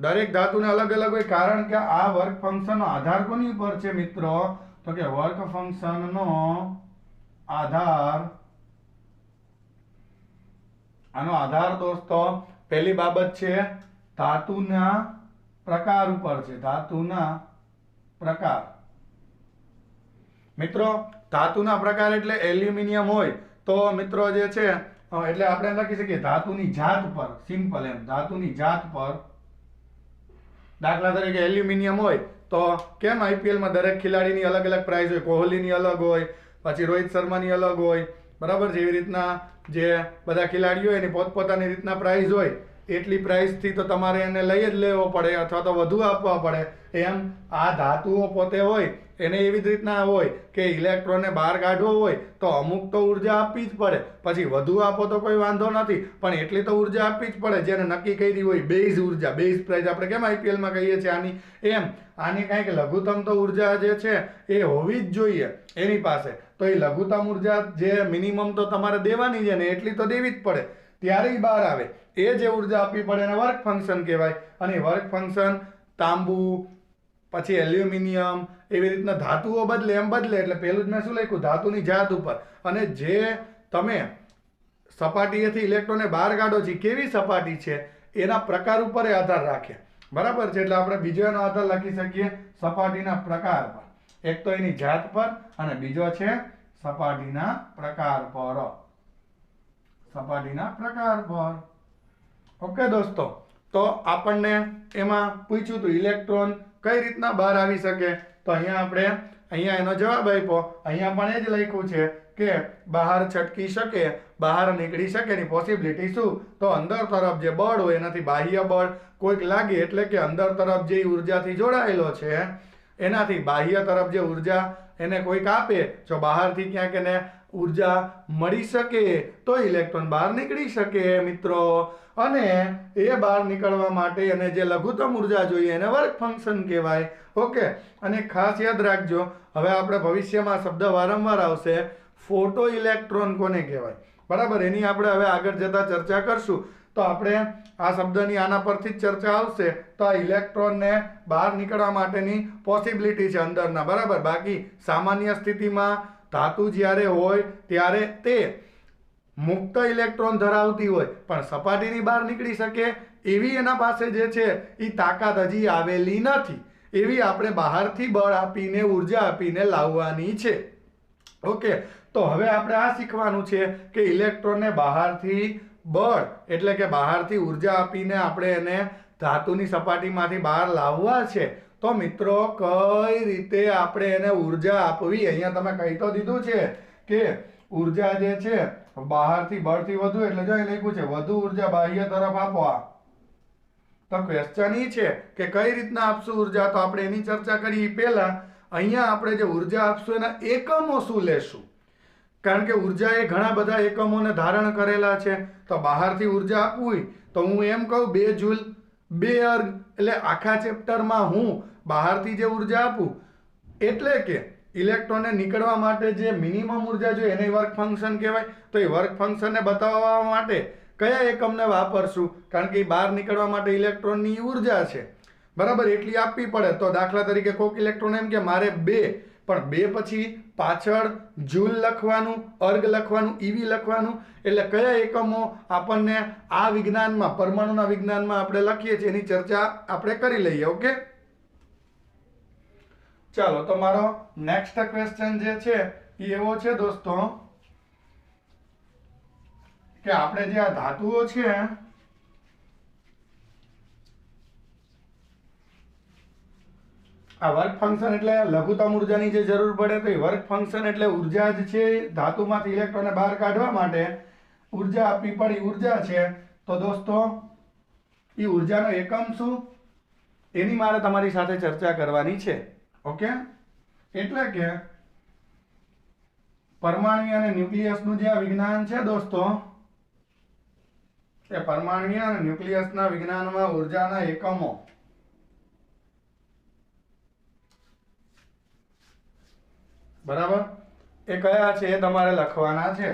A: દરેક ધાતુને અલગ અલગ હોય. કારણ કે આ વર્ક ફંક્શનનો આધાર કોની ઉપર છે મિત્રો, તો કે વર્ક ફંક્શનનો આધાર, આનો આધાર દોસ્તો પહેલી બાબત છે ધાતુના પ્રકાર ઉપર છે. ધાતુના પ્રકાર મિત્રો, ધાતુના પ્રકાર એટલે એલ્યુમિનિયમ હોય તો મિત્રો જે છે એટલે આપણે લખી શકીએ ધાતુની જાત પર, સિમ્પલ એમ, ધાતુની જાત પર. દાખલા તરીકે એલ્યુમિનિયમ હોય તો કેમ IPLમાં દરેક ખેલાડીની અલગ અલગ પ્રાઇસ હોય, કોહલીની અલગ હોય, પછી રોહિત શર્માની અલગ હોય, બરાબર છે. એવી રીતના જે બધા ખેલાડીઓ એની પોતપોતાની રીતના પ્રાઇસ હોય, એટલી પ્રાઇસથી તો તમારે એને લઈ જ લેવો પડે અથવા તો વધુ આપવા પડે. એમ આ ધાતુઓ પોતે હોય એને એવી જ રીતના હોય કે ઇલેક્ટ્રોનને બહાર કાઢવો હોય તો અમુક તો ઉર્જા આપવી જ પડે. પછી વધુ આપો તો કોઈ વાંધો નથી, પણ એટલી તો ઉર્જા આપવી જ પડે જેને નક્કી કરી હોય. બેઝ ઉર્જા, બેઝ પ્રાઇસ આપણે કેમ IPLમાં કહીએ છીએ આની, એમ આની કાંઈક લઘુત્તમ તો ઉર્જા જે છે એ હોવી જ જોઈએ એની પાસે. તો એ લઘુત્તમ ઉર્જા જે મિનિમમ તો તમારે દેવાની છે ને એટલી તો દેવી જ પડે, ત્યારે એ બહાર આવે. એ જે ઉર્જા આપવી પડે એને વર્ક ફંક્શન કહેવાય. અને વર્ક ફંક્શન તાંબુ, પછી એલ્યુમિનિયમ, એવી રીતના ધાતુઓ બદલે એમ બદલે. એટલે પહેલું જ મેં શું લખ્યું, ધાતુની જાત ઉપર. અને જે તમે સપાટીએથી ઇલેક્ટ્રોનને બહાર કાઢો છો કેવી સપાટી છે એના પ્રકાર ઉપર આધાર રાખે, બરાબર છે. એટલે આપણે બીજો એનો આધાર લખી શકીએ સપાટીના પ્રકાર પર. એક તો એની જાત પર અને બીજો છે સપાટીના પ્રકાર પર. સપાટીના પ્રકાર પર. ઓકે દોસ્તો, તો આપણને એમાં પૂછ્યું હતું ઇલેક્ટ્રોન કઈ રીતના બહાર આવી શકે. તો અહીંયા એનો જવાબ આપ્યો. અહીંયા પણ એ જ લખ્યું છે કે બહાર છટકી શકે, બહાર નીકળી શકે એની પોસિબિલિટી શું, તો અંદર તરફ જે બળ હોય એનાથી બાહ્ય બળ કોઈક લાગે, એટલે કે અંદર તરફ જે ઉર્જાથી જોડાયેલો છે એનાથી બાહ્ય તરફ જે ઉર્જા એને કોઈક આપે, જો બહારથી ક્યાંક એને ઉર્જા મળી શકે તો ઇલેક્ટ્રોન બહાર નીકળી શકે મિત્રો. અને એ બહાર નીકળવા માટે એને જે લઘુત્તમ ઉર્જા જોઈએ એને વર્ક ફંક્શન કહેવાય. ઓકે. અને ખાસ યાદ રાખજો, હવે આપણે ભવિષ્યમાં શબ્દ વારંવાર આવશે, ફોટો ઇલેક્ટ્રોન કોને કહેવાય, બરાબર. એની આપણે હવે આગળ જતા ચર્ચા કરશું. તો આપણે આ શબ્દની આના પરથી જ ચર્ચા આવશે. તો આ ઇલેક્ટ્રોનને બહાર નીકળવા માટેની પોસિબિલિટી છે અંદરના, બરાબર. બાકી સામાન્ય સ્થિતિમાં ધાતુ જ્યારે હોય ત્યારે તે મુક્ત ઇલેક્ટ્રોન ધરાવતી હોય પણ સપાટીની બહાર નીકળી શકે એવી એના પાસે જે છે એ તાકાત હજી આવેલી નથી. એવી આપણે બહારથી બળ આપીને ઉર્જા આપીને લાવવાની છે. ઓકે, તો હવે આપણે આ શીખવાનું છે કે ઇલેક્ટ્રોનને બહારથી બળ એટલે કે બહારથી ઉર્જા આપીને આપણે એને ધાતુની સપાટીમાંથી બહાર લાવવા છે. તો મિત્રો કઈ રીતે આપણે એને ઉર્જા આપવી, અહીંયા તમે કહી તો દીધું છે કે ઉર્જા જે છે બહારથી બળથી વધુ, એટલે જો અહીં લખ્યું છે વધુ ઉર્જા બાહ્ય તરફ આપવા. તો ક્વેશ્ચન એ છે કે કઈ રીતના આપશું ઉર્જા, તો આપણે એની ચર્ચા કરી. પહેલા અહીંયા આપણે જે ઉર્જા આપશું એના એકમો શું લેશું, કારણ કે ઉર્જા એ ઘણા બધા એકમોને ધારણ કરેલા છે. તો બહારથી ઉર્જા આપવું હોય તો હું એમ કહું 2 જૂલ 2 અર્ગ, એટલે આખા ચેપ્ટરમાં હું બહારથી જે ઉર્જા આપું એટલે કે ઇલેક્ટ્રોનને નીકળવા માટે જે મિનિમમ ઉર્જા જોઈએ એને વર્ક ફંક્શન કહેવાય. તો એ વર્ક ફંક્શનને બતાવવા માટે કયા એકમને વાપરશું, કારણ કે બહાર નીકળવા માટે ઇલેક્ટ્રોનની ઉર્જા છે બરાબર એટલી આપવી પડે. તો દાખલા તરીકે કોઈક ઇલેક્ટ્રોન એમ કે મારે 2, પણ 2 પછી પાછળ જૂલ લખવાનું, અર્ગ લખવાનું, ઈવી લખવાનું, એટલે કયા એકમો આપણને આ વિજ્ઞાનમાં પરમાણુના વિજ્ઞાનમાં આપણે લખીએ છીએ એની ચર્ચા આપણે કરી લઈએ. ઓકે, ચાલો. તો મારો નેક્સ્ટ ક્વેશ્ચન જે છે એ એવો છે દોસ્તો કે આપણે જે આ ધાતુઓ છે આ વર્ક ફંક્શન એટલે લઘુત્તમ ઉર્જાની જે જરૂર પડે તો એ વર્ક ફંક્શન એટલે ઉર્જા જ છે ધાતુમાંથી ઇલેક્ટ્રોનને બહાર કાઢવા માટે ઉર્જા આપવી પડી ઉર્જા છે. તો દોસ્તો એ ઉર્જાનો એકમ શું એની મારે તમારી સાથે ચર્ચા કરવાની છે. ઓકે, એટલે કે પરમાણુ અને ન્યુક્લિયસનું જે આ વિજ્ઞાન છે દોસ્તો, એ પરમાણુ અને ન્યુક્લિયસના વિજ્ઞાનમાં ઉર્જાના એકમો બરાબર એ કયા છે એ તમારે લખવાના છે.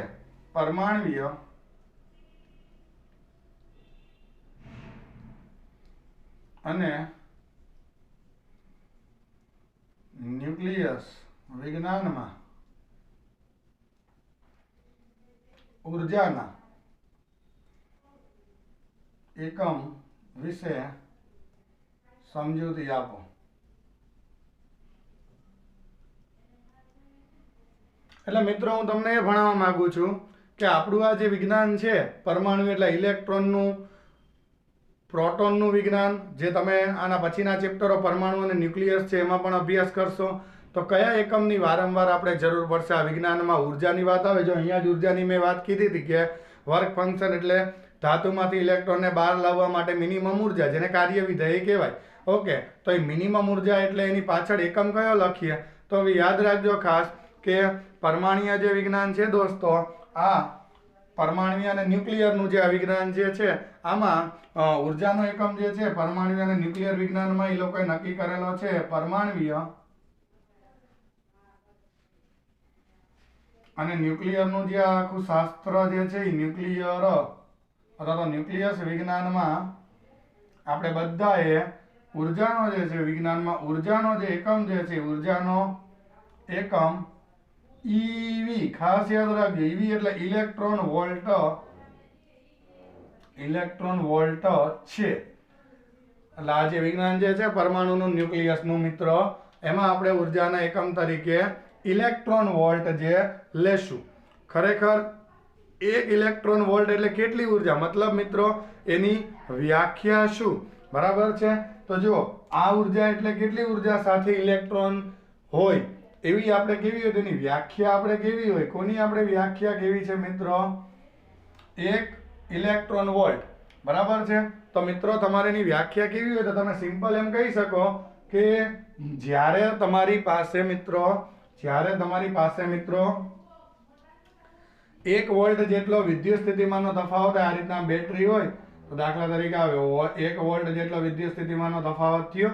A: પરમાણ્વીય અને ન્યુક્લિયસ વિજ્ઞાનમાં ઉર્જાના એકમ વિશે સમજૂતી આપો. એટલે મિત્રો હું તમને એ ભણાવવા માંગુ છું કે આપણું આ જે વિજ્ઞાન છે પરમાણુ એટલે ઇલેક્ટ્રોનનું, પ્રોટોનનું વિજ્ઞાન, જે તમે આના પછીના ચેપ્ટરો પરમાણુ અને ન્યુક્લિયસ છે એમાં પણ અભ્યાસ કરશો. તો કયા એકમની વારંવાર આપણે જરૂર પડશે આ વિજ્ઞાનમાં? ઉર્જાની વાત આવે, જો અહીંયા જ ઉર્જાની મેં વાત કીધી હતી કે વર્ક ફંક્શન એટલે ધાતુમાંથી ઇલેક્ટ્રોનને બહાર લાવવા માટે મિનિમમ ઉર્જા, જેને કાર્ય વિધેય કહેવાય. ઓકે, તો એ મિનિમમ ઉર્જા એટલે એની પાછળ એકમ કયો લખીએ? તો હવે યાદ રાખજો ખાસ કે પરમાણ્વીય જે વિજ્ઞાન છે દોસ્તો, આ પરમાણ્વીય અને ન્યુક્લિયરનું જે આ વિજ્ઞાન જે છે આમાં ઉર્જાનો એકમ જે છે પરમાણ્વીય અને ન્યુક્લિયર વિજ્ઞાનમાં એ લોકોએ નક્કી કરેલો છે પરમાણ્વીય અને ન્યુક્લિયરનું જે આખું શાસ્ત્ર જે છે એ ન્યુક્લિયર અથવા તો ન્યુક્લિયસ વિજ્ઞાનમાં આપણે બધાએ ઉર્જાનો જે છે વિજ્ઞાનમાં ઉર્જાનો જે એકમ જે છે ઉર્જાનો એકમ ઈવી, ખાસ યાદ રાખજો. ઈવી એટલે ઇલેક્ટ્રોન વોલ્ટ, ઇલેક્ટ્રોન વોલ્ટ છે. એટલે આ જે વિજ્ઞાન જે છે પરમાણુનું ન્યુક્લિયસનું મિત્રો, એમાં આપણે ઉર્જાના એકમ તરીકે ઇલેક્ટ્રોન વોલ્ટ જે લેશું. ખરેખર 1 ઇલેક્ટ્રોન વોલ્ટ એટલે કેટલી ઉર્જા, મતલબ મિત્રો એની વ્યાખ્યા શું, બરાબર છે? તો જુઓ, આ ઉર્જા એટલે કેટલી ઉર્જા સાથે ઇલેક્ટ્રોન હોય એવી આપણે કેવી હોય તેની વ્યાખ્યા આપણે કેવી હોય, કોની આપણે વ્યાખ્યા કેવી છે મિત્રો? 1 ઇલેક્ટ્રોન વોલ્ટ, બરાબર છે? તો મિત્રો તમારે એની વ્યાખ્યા કેવી હોય તો તમે સિમ્પલ એમ કહી શકો કે જ્યારે તમારી પાસે મિત્રો 1 વોલ્ટ જેટલો વિદ્યુત સ્થિતિમાનનો તફાવત, આ રીતના બેટરી હોય તો દાખલા તરીકે આવે 1 વોલ્ટ જેટલો વિદ્યુત સ્થિતિમાનનો તફાવત થયો,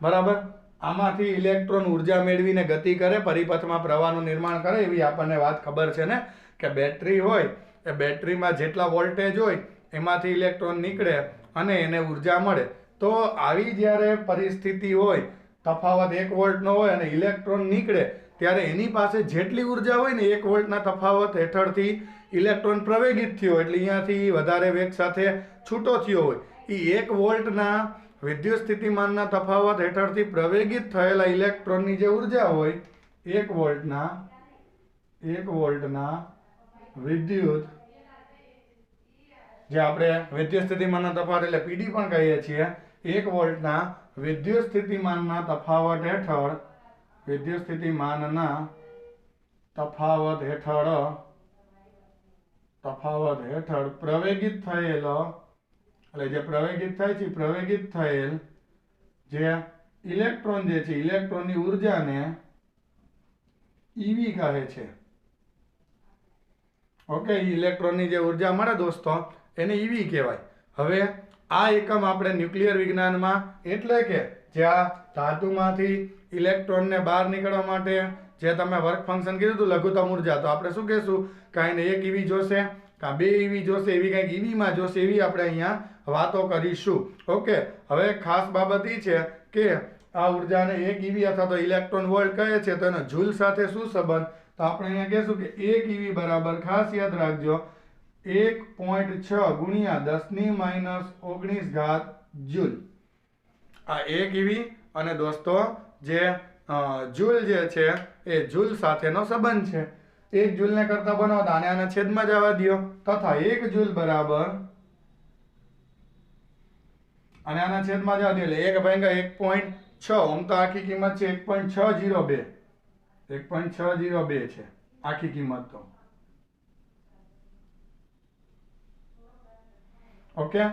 A: બરાબર? આમાંથી ઇલેક્ટ્રોન ઉર્જા મેળવીને ગતિ કરે, પરિપથમાં પ્રવાહનું નિર્માણ કરે, એવી આપણને વાત ખબર છે ને કે બેટરી હોય એ બેટરીમાં જેટલા વોલ્ટેજ હોય એમાંથી ઇલેક્ટ્રોન નીકળે અને એને ઉર્જા મળે. તો આવી જ્યારે પરિસ્થિતિ હોય, તફાવત 1 વોલ્ટનો હોય અને ઇલેક્ટ્રોન નીકળે ત્યારે એની પાસે જેટલી ઉર્જા હોય ને 1 વોલ્ટના તફાવત હેઠળથી ઇલેક્ટ્રોન પ્રવેગિત થયો એટલે અહીંયાથી વધારે વેગ સાથે છૂટો થયો હોય, એ 1 વોલ્ટના વિદ્યુત સ્થિતિમાનના તફાવત હેઠળથી પ્રવેગિત થયેલા ઇલેક્ટ્રોનની જે ઉર્જા હોય 1 વોલ્ટના વિદ્યુત જે આપણે વિદ્યુત સ્થિતિમાનના તફાવત એટલે પીડી પણ કહીએ છીએ 1 વોલ્ટના વિદ્યુત સ્થિતિમાનના તફાવત હેઠળ પ્રવેગિત થયેલો એટલે જે પ્રવેગિત થાય છે પ્રવેગિત થયેલ જે ઇલેક્ટ્રોન જે છે ઇલેક્ટ્રોનની ઉર્જાને ઈવી કહે છે. ઓકે, ઇલેક્ટ્રોનની જે ઉર્જા મળે દોસ્તો એને ઈવી કહેવાય. હવે આ એકમ આપણે ન્યુક્લિયર વિજ્ઞાનમાં એટલે કે જે આ ધાતુમાંથી ઇલેક્ટ્રોનને બહાર નીકળવા માટે જે તમે વર્ક ફંક્શન કીધું હતું લઘુત્તમ ઉર્જા, તો આપણે શું કહેશું કાંઈ ને 1 ઈવી જોશે કાં 2 ઈવી જોશે, એવી કંઈક ઈવીમાં જોશે, એવી આપણે અહીંયા વાતો કરીશું. ઓકે, હવે ખાસ બાબત એ છે કે આ ઉર્જાને 1 ઈવી અથવા તો ઇલેક્ટ્રોન વોલ્ટ કહે છે, તો એનો જૂલ સાથે શું સંબંધ, તો આપણે અહીંયા કહેશું કે 1 ઈવી બરાબર, ખાસ યાદ રાખજો, 1.6 ગુણ્યા 10⁻19 જૂલ. આ 1 ઈવી અને દોસ્તો જે જૂલ જે છે એ જૂલ સાથેનો સંબંધ છે. 1 જૂલને કરતા બનાવો તો આને છેદમાં જવા દો, તથા 1 જૂલ બરાબર અને આના છેદમાં જવા દો એટલે 1 ભાગ્યા 1.6. આમ તો આખી કિંમત છે 1.602 છે આખી કિંમત તો. ઓકે,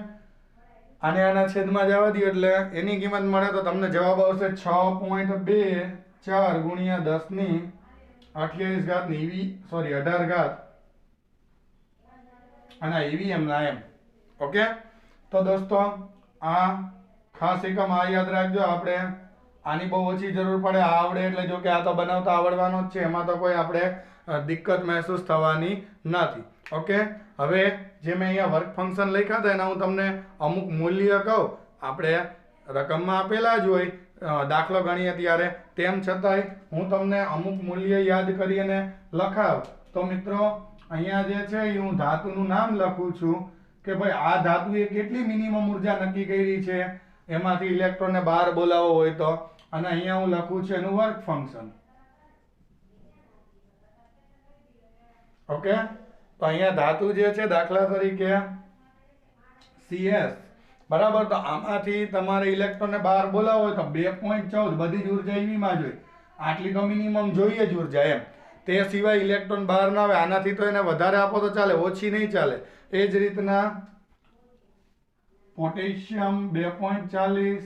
A: આને આના છેદમાં જવા દો એટલે એની કિંમત મળે તો તમને જવાબ આવશે 6.24 ગુણ્યા 10⁻28 ઈવી, સોરી 18 અને ઈવી એમના એમ. ઓકે, તો દોસ્તો આ ખાસ એકમ આ યાદ રાખજો. આપણે આની બહુ ઓછી જરૂર પડે, આ આવડે એટલે, જો કે આ તો બનાવતા આવડવાનો જ છે, એમાં તો કોઈ આપણે દિક્કત મહેસૂસ થવાની નથી. ઓકે, હવે જે મેં અહીંયા વર્ક ફંક્શન લખ્યા હતા એના હું તમને અમુક મૂલ્ય કહું. આપણે રકમમાં આપેલા જ હોય દાખલો ગણીએ ત્યારે, તેમ છતાંય હું તમને અમુક મૂલ્ય યાદ કરીને લખાવ. તો મિત્રો અહીંયા જે છે એ હું ધાતુનું નામ લખું છું કે ભાઈ આ ધાતુએ કેટલી મિનિમમ ઉર્જા નક્કી કરી છે એમાંથી ઇલેક્ટ્રોનને બહાર બોલાવવો હોય તો, અને અહીંયા હું લખું છું એનું વર્ક ફંક્શન. ઓકે, તો અહીંયા ધાતુ જે છે દાખલા તરીકે CS બરાબર, તો આમાંથી તમારે ઇલેક્ટ્રોનને બહાર બોલાવવો હોય તો 2.14 બધી જ ઉર્જા ઈવીમાં જોઈએ, આટલી તો મિનિમમ જોઈએ જ ઉર્જા એમ. તે સિવાય ઇલેક્ટ્રોન બહાર ના આવે, આનાથી તો એને વધારે આપો તો ચાલે, ઓછી નહીં ચાલે. એ જ રીતના પોટેશિયમ 2.40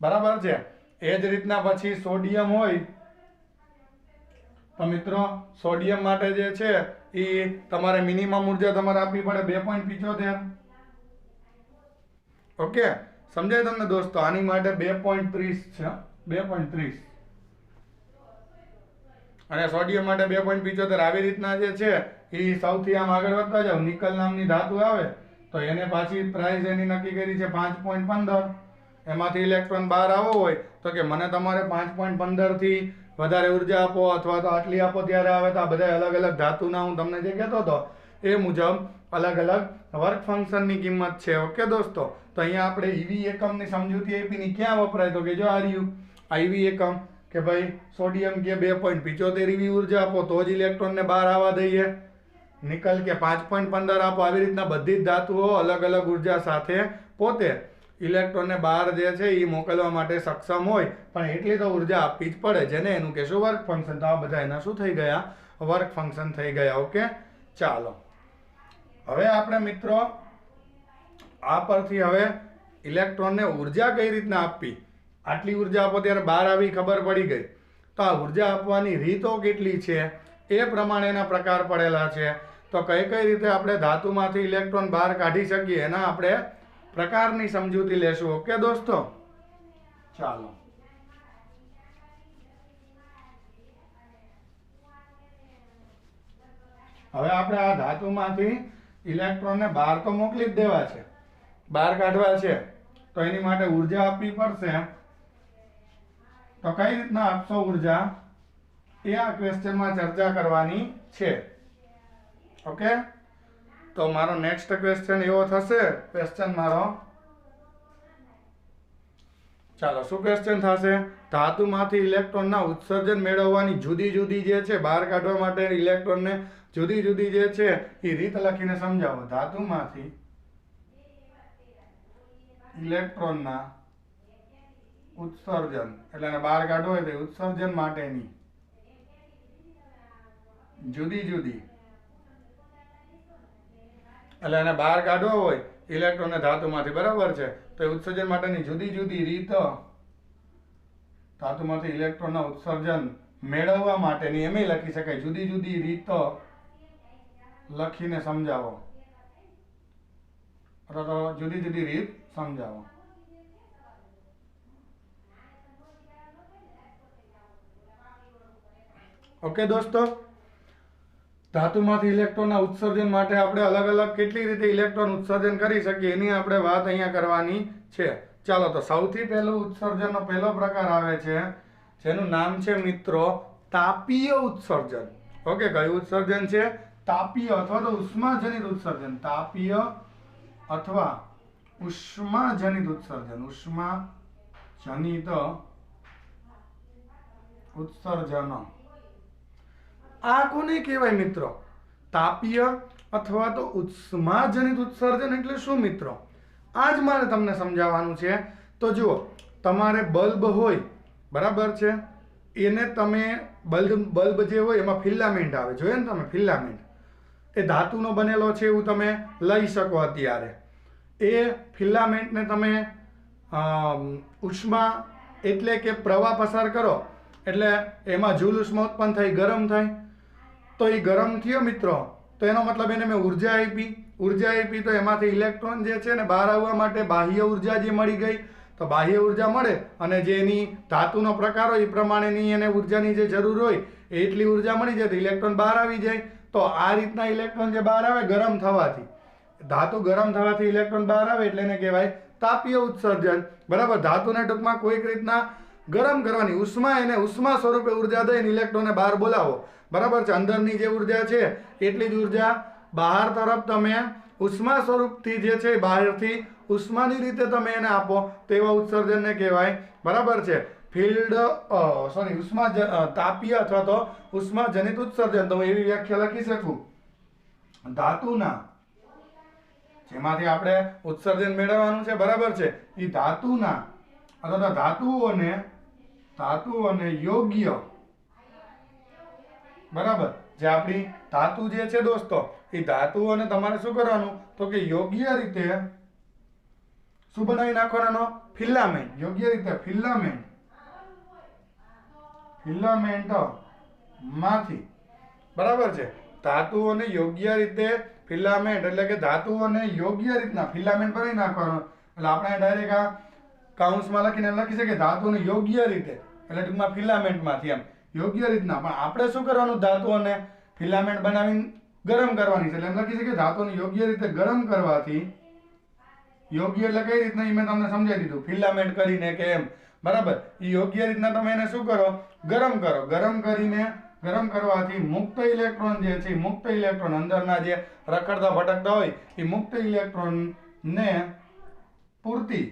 A: બરાબર છે. એ જ રીતના પછી સોડિયમ હોય તો મિત્રો સોડિયમ માટે જે છે એ તમારે મિનિમમ ઉર્જા તમારે આપવી પડે 2.75. ઓકે, સમજાય તમને દોસ્તો? આની માટે 2.30 છે, 2.30, અને સોડિયમ માટે 2.75. આવી રીતના જે છે એ સૌથી આમ આગળ વધતા જાવ, નિકલ નામની ધાતુ આવે તો એને પાછી પ્રાઇસ એની નક્કી કરી છે 5.15. એમાંથી ઇલેક્ટ્રોન બહાર આવવો હોય તો કે મને તમારે 5.15 થી વધારે ઉર્જા આપો અથવા તો આટલી આપો ત્યારે આવે. તો આ બધા અલગ અલગ ધાતુના હું તમને જે કહેતો હતો એ મુજબ અલગ અલગ વર્ક ફંક્શનની કિંમત છે. ઓકે દોસ્તો, તો અહીંયા આપણે ઈવી એકમની સમજૂતી આપીની ક્યાં વપરાય તો કે જો આ રહ્યું આ ઈવી એકમ કે ભાઈ સોડિયમ કે 2.75 ઈવી ઉર્જા આપો તો જ ઇલેક્ટ્રોનને બહાર આવવા દઈએ, નિકલ કે 5.15 આપો. આવી રીતના બધી જ ધાતુઓ અલગ અલગ ઉર્જા સાથે પોતે ઇલેક્ટ્રોનને બહાર જે છે એ મોકલવા માટે સક્ષમ હોય, પણ એટલી તો ઉર્જા આપવી જ પડે, જેને એનું કહેશું વર્ક ફંક્શન. તો આ બધા એના શું થઈ ગયા? વર્ક ફંક્શન થઈ ગયા. ઓકે, ચાલો હવે આપણે મિત્રો આ પરથી હવે ઇલેક્ટ્રોનને ઉર્જા કઈ રીતના આપવી, આટલી ઉર્જા આપો ત્યારે બહાર આવી ખબર પડી ગઈ. તો આ ઉર્જા આપવાની રીતો કેટલી છે એ પ્રમાણેના પ્રકાર પડેલા છે. તો કઈ કઈ રીતે આપણે ધાતુમાંથી ઇલેક્ટ્રોન બહાર કાઢી શકીએ એના આપણે પ્રકારની સમજૂતી લેશું. ઓકે દોસ્તો, ચાલો હવે આપણે આ ધાતુમાંથી ઇલેક્ટ્રોનને બહાર તો મોકલી જ દેવા છે, બહાર કાઢવા છે, તો એની માટે ઉર્જા આપવી પડશે. તો કઈ રીતના આપશો ઉર્જા એ આ ક્વેશ્ચનમાં ચર્ચા કરવાની છે. ઓકે, તો મારો નેક્સ્ટ ક્વેશ્ચન એવો થશે, ક્વેશ્ચન મારો, ચાલો શું ક્વેશ્ચન થશે? ધાતુમાંથી ઇલેક્ટ્રોનના ઉત્સર્જન મેળવવાની જુદી જુદી જે છે, બહાર કાઢવા માટે ઇલેક્ટ્રોનને જુદી જુદી જે છે એ રીત લખીને સમજાવો. ધાતુમાંથી ઇલેક્ટ્રોનના ઉત્સર્જન એટલે એને બહાર કાઢવો હોય તો ઉત્સર્જન માટેની જુદી જુદી, એટલે એને બહાર કાઢવો હોય ઇલેક્ટ્રોનને ધાતુમાંથી, બરાબર છે, તો ઉત્સર્જન માટેની જુદી જુદી રીત, ધાતુમાંથી ઇલેક્ટ્રોનના ઉત્સર્જન મેળવવા માટેની એમ લખી શકાય, જુદી જુદી રીત લખીને સમજાવો, અથવા તો જુદી જુદી રીત સમજાવો. ઓકે દોસ્તો, ધાતુમાંથી ઇલેક્ટ્રોનના ઉત્સર્જન માટે આપણે અલગ અલગ કેટલી રીતે ઇલેક્ટ્રોન ઉત્સર્જન કરી શકીએ એની આપણે વાત અહીંયા કરવાની છે. ચાલો, તો સૌથી પહેલું ઉત્સર્જનનો પહેલો પ્રકાર આવે છે જેનું નામ છે મિત્રો તાપીય ઉત્સર્જન. ઓકે, કયું ઉત્સર્જન છે? તાપીય અથવા તો ઉષ્માજનિત ઉત્સર્જન. તાપીય અથવા ઉષ્માજનિત ઉત્સર્જન. ઉષ્માજનિત ઉત્સર્જન. આ કોને કહેવાય મિત્રો? તાપીય અથવા તો ઉષ્માજનિત ઉત્સર્જન એટલે શું મિત્રો? આજ મારે તમને સમજાવવાનું છે. તો જુઓ, તમારે બલ્બ હોય, બરાબર છે, એને તમે બલ્બ જે હોય એમાં ફિલામેન્ટ આવે, જોયું ને તમે? ફિલામેન્ટ એ ધાતુનો બનેલો છે એવું તમે લઈ શકો. અત્યારે એ ફિલામેન્ટને તમે ઉષ્મા એટલે કે પ્રવાહ પસાર કરો એટલે એમાં જૂલ ઉષ્મા ઉત્પન્ન થઈ, ગરમ થાય. તો એ ગરમ થયો મિત્રો, તો એનો મતલબ એને મેં ઉર્જા આપી. ઉર્જા આપી તો એમાંથી ઇલેક્ટ્રોન જે છે ને બહાર આવવા માટે બાહ્ય ઉર્જા જે મળી ગઈ. તો બાહ્ય ઉર્જા મળે અને જે એની ધાતુનો પ્રકાર હોય એ પ્રમાણેની એને ઉર્જાની જે જરૂર હોય એટલી ઉર્જા મળી જાય તો ઇલેક્ટ્રોન બહાર આવી જાય. તો આ રીતના ઇલેક્ટ્રોન જે બહાર આવે ગરમ થવાથી, ધાતુ ગરમ થવાથી ઇલેક્ટ્રોન બહાર આવે એટલે એને કહેવાય તાપીય ઉત્સર્જન. બરાબર, ધાતુને ટૂંકમાં કોઈક રીતના ગરમ કરવાની, ઉષ્મા, એને ઉષ્મા સ્વરૂપે ઉર્જા દઈને ઇલેક્ટ્રોનને બહાર બોલાવો. બરાબર છે, અંદરની જે ઉર્જા છે એટલી જ ઉર્જા બહાર તરફ તમે ઉષ્મા સ્વરૂપથી જે છે બહારથી ઉષ્માની રીતે તમે એને આપો તો એવા ઉત્સર્જનને કહેવાય. બરાબર છે, તાપીય અથવા તો ઉષ્માજનિત ઉત્સર્જન. તો હું એવી વ્યાખ્યા લખી શકું, ધાતુના જેમાંથી આપણે ઉત્સર્જન મેળવવાનું છે, બરાબર છે, એ ધાતુના અથવા તો ધાતુઓને યોગ્ય, બરાબર, જે આપણી ધાતુ જે છે દોસ્તો, એ ધાતુઓને તમારે શું કરવાનું? તો કે યોગ્ય રીતે શું બનાવી નાખવાનો? ફિલામેન્ટ. યોગ્ય રીતે ફિલામેન્ટ માંથી, બરાબર છે, ધાતુઓને યોગ્ય રીતે ફિલામેન્ટ એટલે કે ધાતુઓને યોગ્ય રીતના ફિલામેન્ટ બનાવી નાખવાનો. એટલે આપણે ડાયરેક્ટ આ કાઉન્સમાં લખીને લખી શકીએ ધાતુને યોગ્ય રીતે, એટલે ટૂંકમાં ફિલામેન્ટમાંથી એમ યોગ્ય રીતના. પણ આપણે શું કરવાનું? ધાતુઓને ફિલામેન્ટ બનાવીને ગરમ કરવાની છે. એટલે એમ લખી શકીએ ધાતુને યોગ્ય રીતે ગરમ કરવાથી, યોગ્ય એટલે કઈ રીતના એ મેં તમને સમજાવી દીધું, ફિલામેન્ટ કરીને કે એમ. બરાબર, એ યોગ્ય રીતના તમે એને શું કરો? ગરમ કરો. ગરમ કરવાથી મુક્ત ઇલેક્ટ્રોન જે છે, મુક્ત ઇલેક્ટ્રોન અંદરના જે રખડતા ભટકતા હોય એ મુક્ત ઇલેક્ટ્રોનને પૂરતી,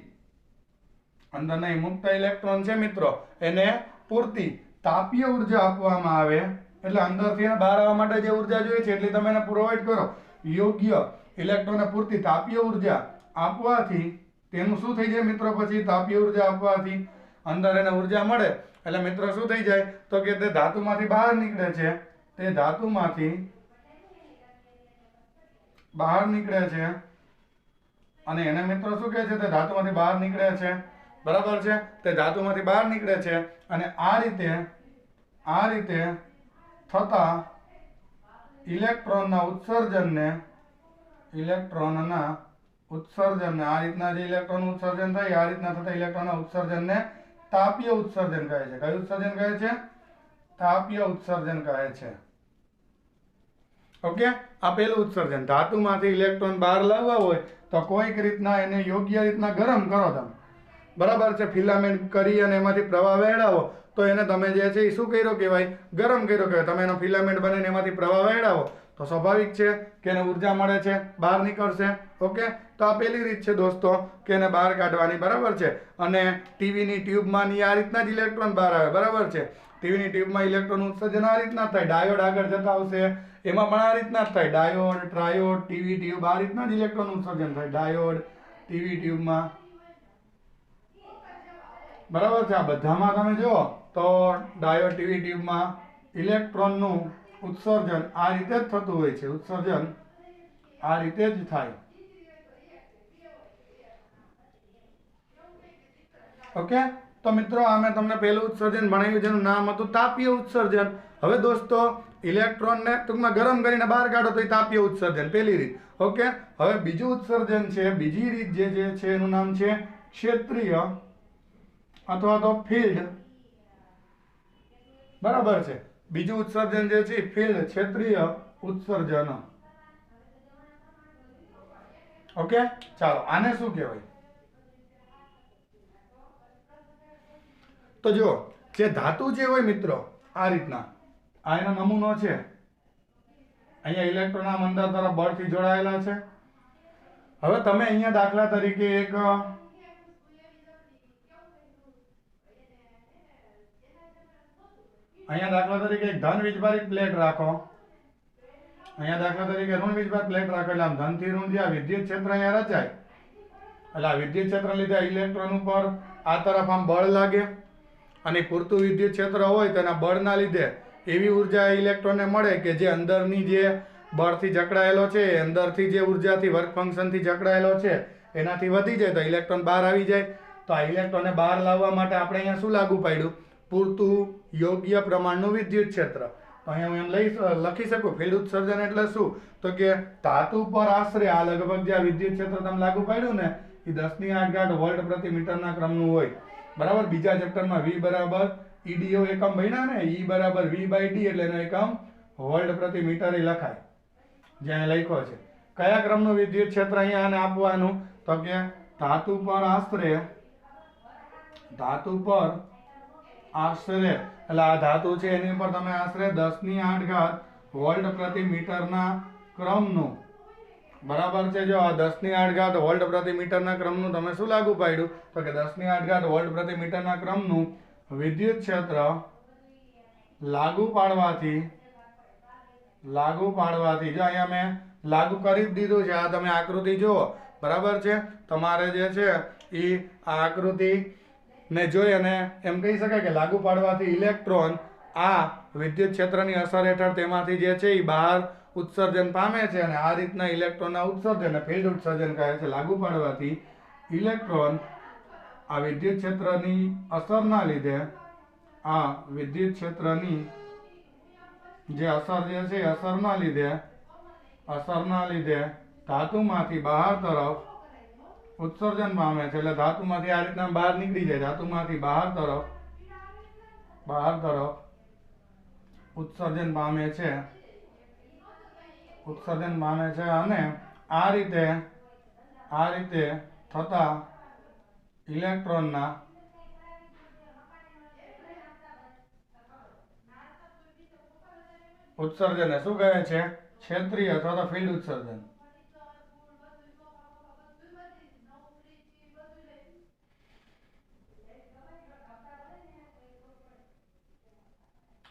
A: અંદરના એ મુક્ત ઇલેક્ટ્રોન છે મિત્રો, એને પૂરતી તાપીય ઉર્જા આપવામાં આવે. એટલે અંદરથી એને બહાર આવવા માટે જે ઉર્જા જોઈએ છે એટલી તમે એને પ્રોવાઈડ કરો. યોગ્ય ઇલેક્ટ્રોનને પૂરતી તાપીય ઉર્જા આપવાથી તેનું શું થઈ જાય મિત્રો? પછી તાપીય ઉર્જા આપવાથી અંદર એને ઉર્જા મળે એટલે મિત્રો શું થઈ જાય? તો કે તે ધાતુમાંથી બહાર નીકળે છે, તે ધાતુમાંથી બહાર નીકળે છે અને એને મિત્રો શું કહે છે? તે ધાતુમાંથી બહાર નીકળે છે. બરાબર છે, તે ધાતુમાંથી બહાર નીકળે છે અને આ રીતે થતા ઇલેક્ટ્રોનના ઉત્સર્જનને આ રીતના જે ઇલેક્ટ્રોન ઉત્સર્જન થાય, આ રીતના થતા ઇલેક્ટ્રોનના ઉત્સર્જનને તાપીય ઉત્સર્જન કહે છે. કયું ઉત્સર્જન કહે છે? તાપીય ઉત્સર્જન કહે છે. ઓકે, આ પહેલું ઉત્સર્જન. ધાતુમાંથી ઇલેક્ટ્રોન બહાર લાવવા હોય તો કોઈક રીતના એને યોગ્ય રીતના ગરમ કરો તમે. બરાબર છે, ફિલામેન્ટ કરી અને એમાંથી પ્રવાહ વહેડાવો તો એને તમે જે છે એ શું કર્યો કહેવાય? ગરમ કર્યો કહેવાય. તમે એનો ફિલામેન્ટ બનાવીને એમાંથી પ્રવાહ વહેડાવો તો સ્વાભાવિક છે કે એને ઉર્જા મળે છે, બહાર નીકળશે. ઓકે, તો આ પહેલી રીત છે દોસ્તો કે એને બહાર કાઢવાની, બરાબર છે. અને ટીવીની ટ્યુબમાં આ રીતના જ ઇલેક્ટ્રોન બહાર આવે, બરાબર છે. ટીવીની ટ્યુબમાં ઇલેક્ટ્રોન ઉત્સર્જન આ રીતના થાય, ડાયોડ આગળ જતા આવશે, એમાં પણ આ રીતના જ થાય, ડાયોડ, ટ્રાયોડ, ટીવી ટ્યુબ, આ રીતના જ ઇલેક્ટ્રોન ઉત્સર્જન થાય ડાયોડ, ટીવી ટ્યુબમાં, બરાબર છે. આ બધામાં તમે જુઓ તો ડાયોડ, ટીવી ટ્યુબમાં ઇલેક્ટ્રોનનું ઉત્સર્જન આ રીતે જ થતું હોય છે, ઉત્સર્જન આ રીતે જ થાય. ઓકે, તો મિત્રો આ મેં તમને પહેલું ઉત્સર્જન ભણાવ્યું જેનું નામ હતું તાપીય ઉત્સર્જન. હવે દોસ્તો ઇલેક્ટ્રોનને ટૂંકમાં ગરમ કરીને બહાર કાઢો તો એ તાપીય ઉત્સર્જન, પહેલી રીત. ઓકે, હવે બીજું ઉત્સર્જન છે, બીજી રીત જે છે એનું નામ છે ક્ષેત્રીય અથવા તો ફિલ્ડ, બરાબર છે. બીજું ઉત્સર્જન જે છે ફિલ્ડ, ક્ષેત્રીય ઉત્સર્જન. ઓકે, ચાલો આને શું કહેવાય? તો જો જે ધાતુ જે હોય મિત્રો આ રીતના, આ એનો નમૂનો છે, અહીંયા ઇલેક્ટ્રોન આમ અંદર તરફ બળથી જોડાયેલા છે. હવે તમે અહીંયા દાખલા તરીકે એક ધન વીજભારિત પ્લેટ રાખો, અહીંયા દાખલા તરીકે ઋણ વીજભારિત પ્લેટ રાખો, એટલે આમ ધનથી ઋણ જે વિદ્યુત ક્ષેત્ર અહીંયા રચાય, એટલે આ વિદ્યુત ક્ષેત્ર લીધે ઇલેક્ટ્રોન ઉપર આ તરફ આમ બળ લાગે, અને પૂરતું વિદ્યુત ક્ષેત્ર હોય તેના બળના લીધે એવી ઉર્જા ઇલેક્ટ્રોનને મળે કે જે અંદરની જે બળથી જકડાયેલો છે, અંદરથી જે ઉર્જાથી વર્ક ફંક્શનથી જકડાયેલો છે એનાથી વધી જાય તો ઇલેક્ટ્રોન બહાર આવી જાય. તો આ ઇલેક્ટ્રોનને બહાર લાવવા માટે આપણે અહીંયા શું લાગુ પાડ્યું? પૂરતું યોગ્ય પ્રમાણનું વિદ્યુત ક્ષેત્ર. તો અહીંયા હું એમ લખી શકું ફિલ્ડ ઉત્સર્જન એટલે શું? તો કે ધાતુ પર આશરે આ લગભગ જે આ વિદ્યુત ક્ષેત્ર તમે લાગુ પાડ્યું ને એ 10⁸ વોલ્ટ પ્રતિ મીટરના ક્રમનું હોય, બરાબર. બીજા ચેપ્ટરમાં V બરાબર EDO એકમ ભણ્યા ને, E બરાબર V/D એટલે એનો એકમ વોલ્ટ પ્રતિ મીટર લખાય, જ્યાં લખ્યો છે. કયા ક્રમનું વિદ્યુત ક્ષેત્ર અહીંયા આને આપવાનું? તો કે ધાતુ પર આશરે એટલે આ ધાતુ છે એની ઉપર તમે આશરે 10⁸ વોલ્ટ પ્રતિ મીટરના ક્રમનું, બરાબર છે. જો આ 10⁸ વોલ્ટ પ્રતિ મીટરના ક્રમનું તમે શું લાગુ પાડ્યું? તો કે 10⁸ વોલ્ટ પ્રતિ મીટરના ક્રમનું વિદ્યુત ક્ષેત્ર લાગુ પાડવાથી જો અહીંયા મેં લાગુ કરી જ દીધું છે. આ તમે આકૃતિ જુઓ, બરાબર છે. તમારે જે છે એ આ આકૃતિ ને જોઈ અને એમ કહી શકાય કે લાગુ પાડવાથી ઇલેક્ટ્રોન આ વિદ્યુત ક્ષેત્રની અસર હેઠળ તેમાંથી જે છે એ બહાર ઉત્સર્જન પામે છે, અને આ રીતના ઇલેક્ટ્રોનના ઉત્સર્જન ફિલ્ડ ઉત્સર્જન કહે છે. લાગુ પાડવાથી ઇલેક્ટ્રોન આ વિદ્યુત ક્ષેત્રની અસરના લીધે જે અસર જે છે અસરના લીધે ધાતુમાંથી બહાર તરફ ઉત્સર્જન પામે છે. એટલે ધાતુમાંથી આ રીતના બહાર નીકળી જાય, ધાતુમાંથી બહાર તરફ ઉત્સર્જન પામે છે, અને આ રીતે થતા ઇલેક્ટ્રોનના ઉત્સર્જનને શું કહે છે? ક્ષેત્રીય અથવા તો ફિલ્ડ ઉત્સર્જન.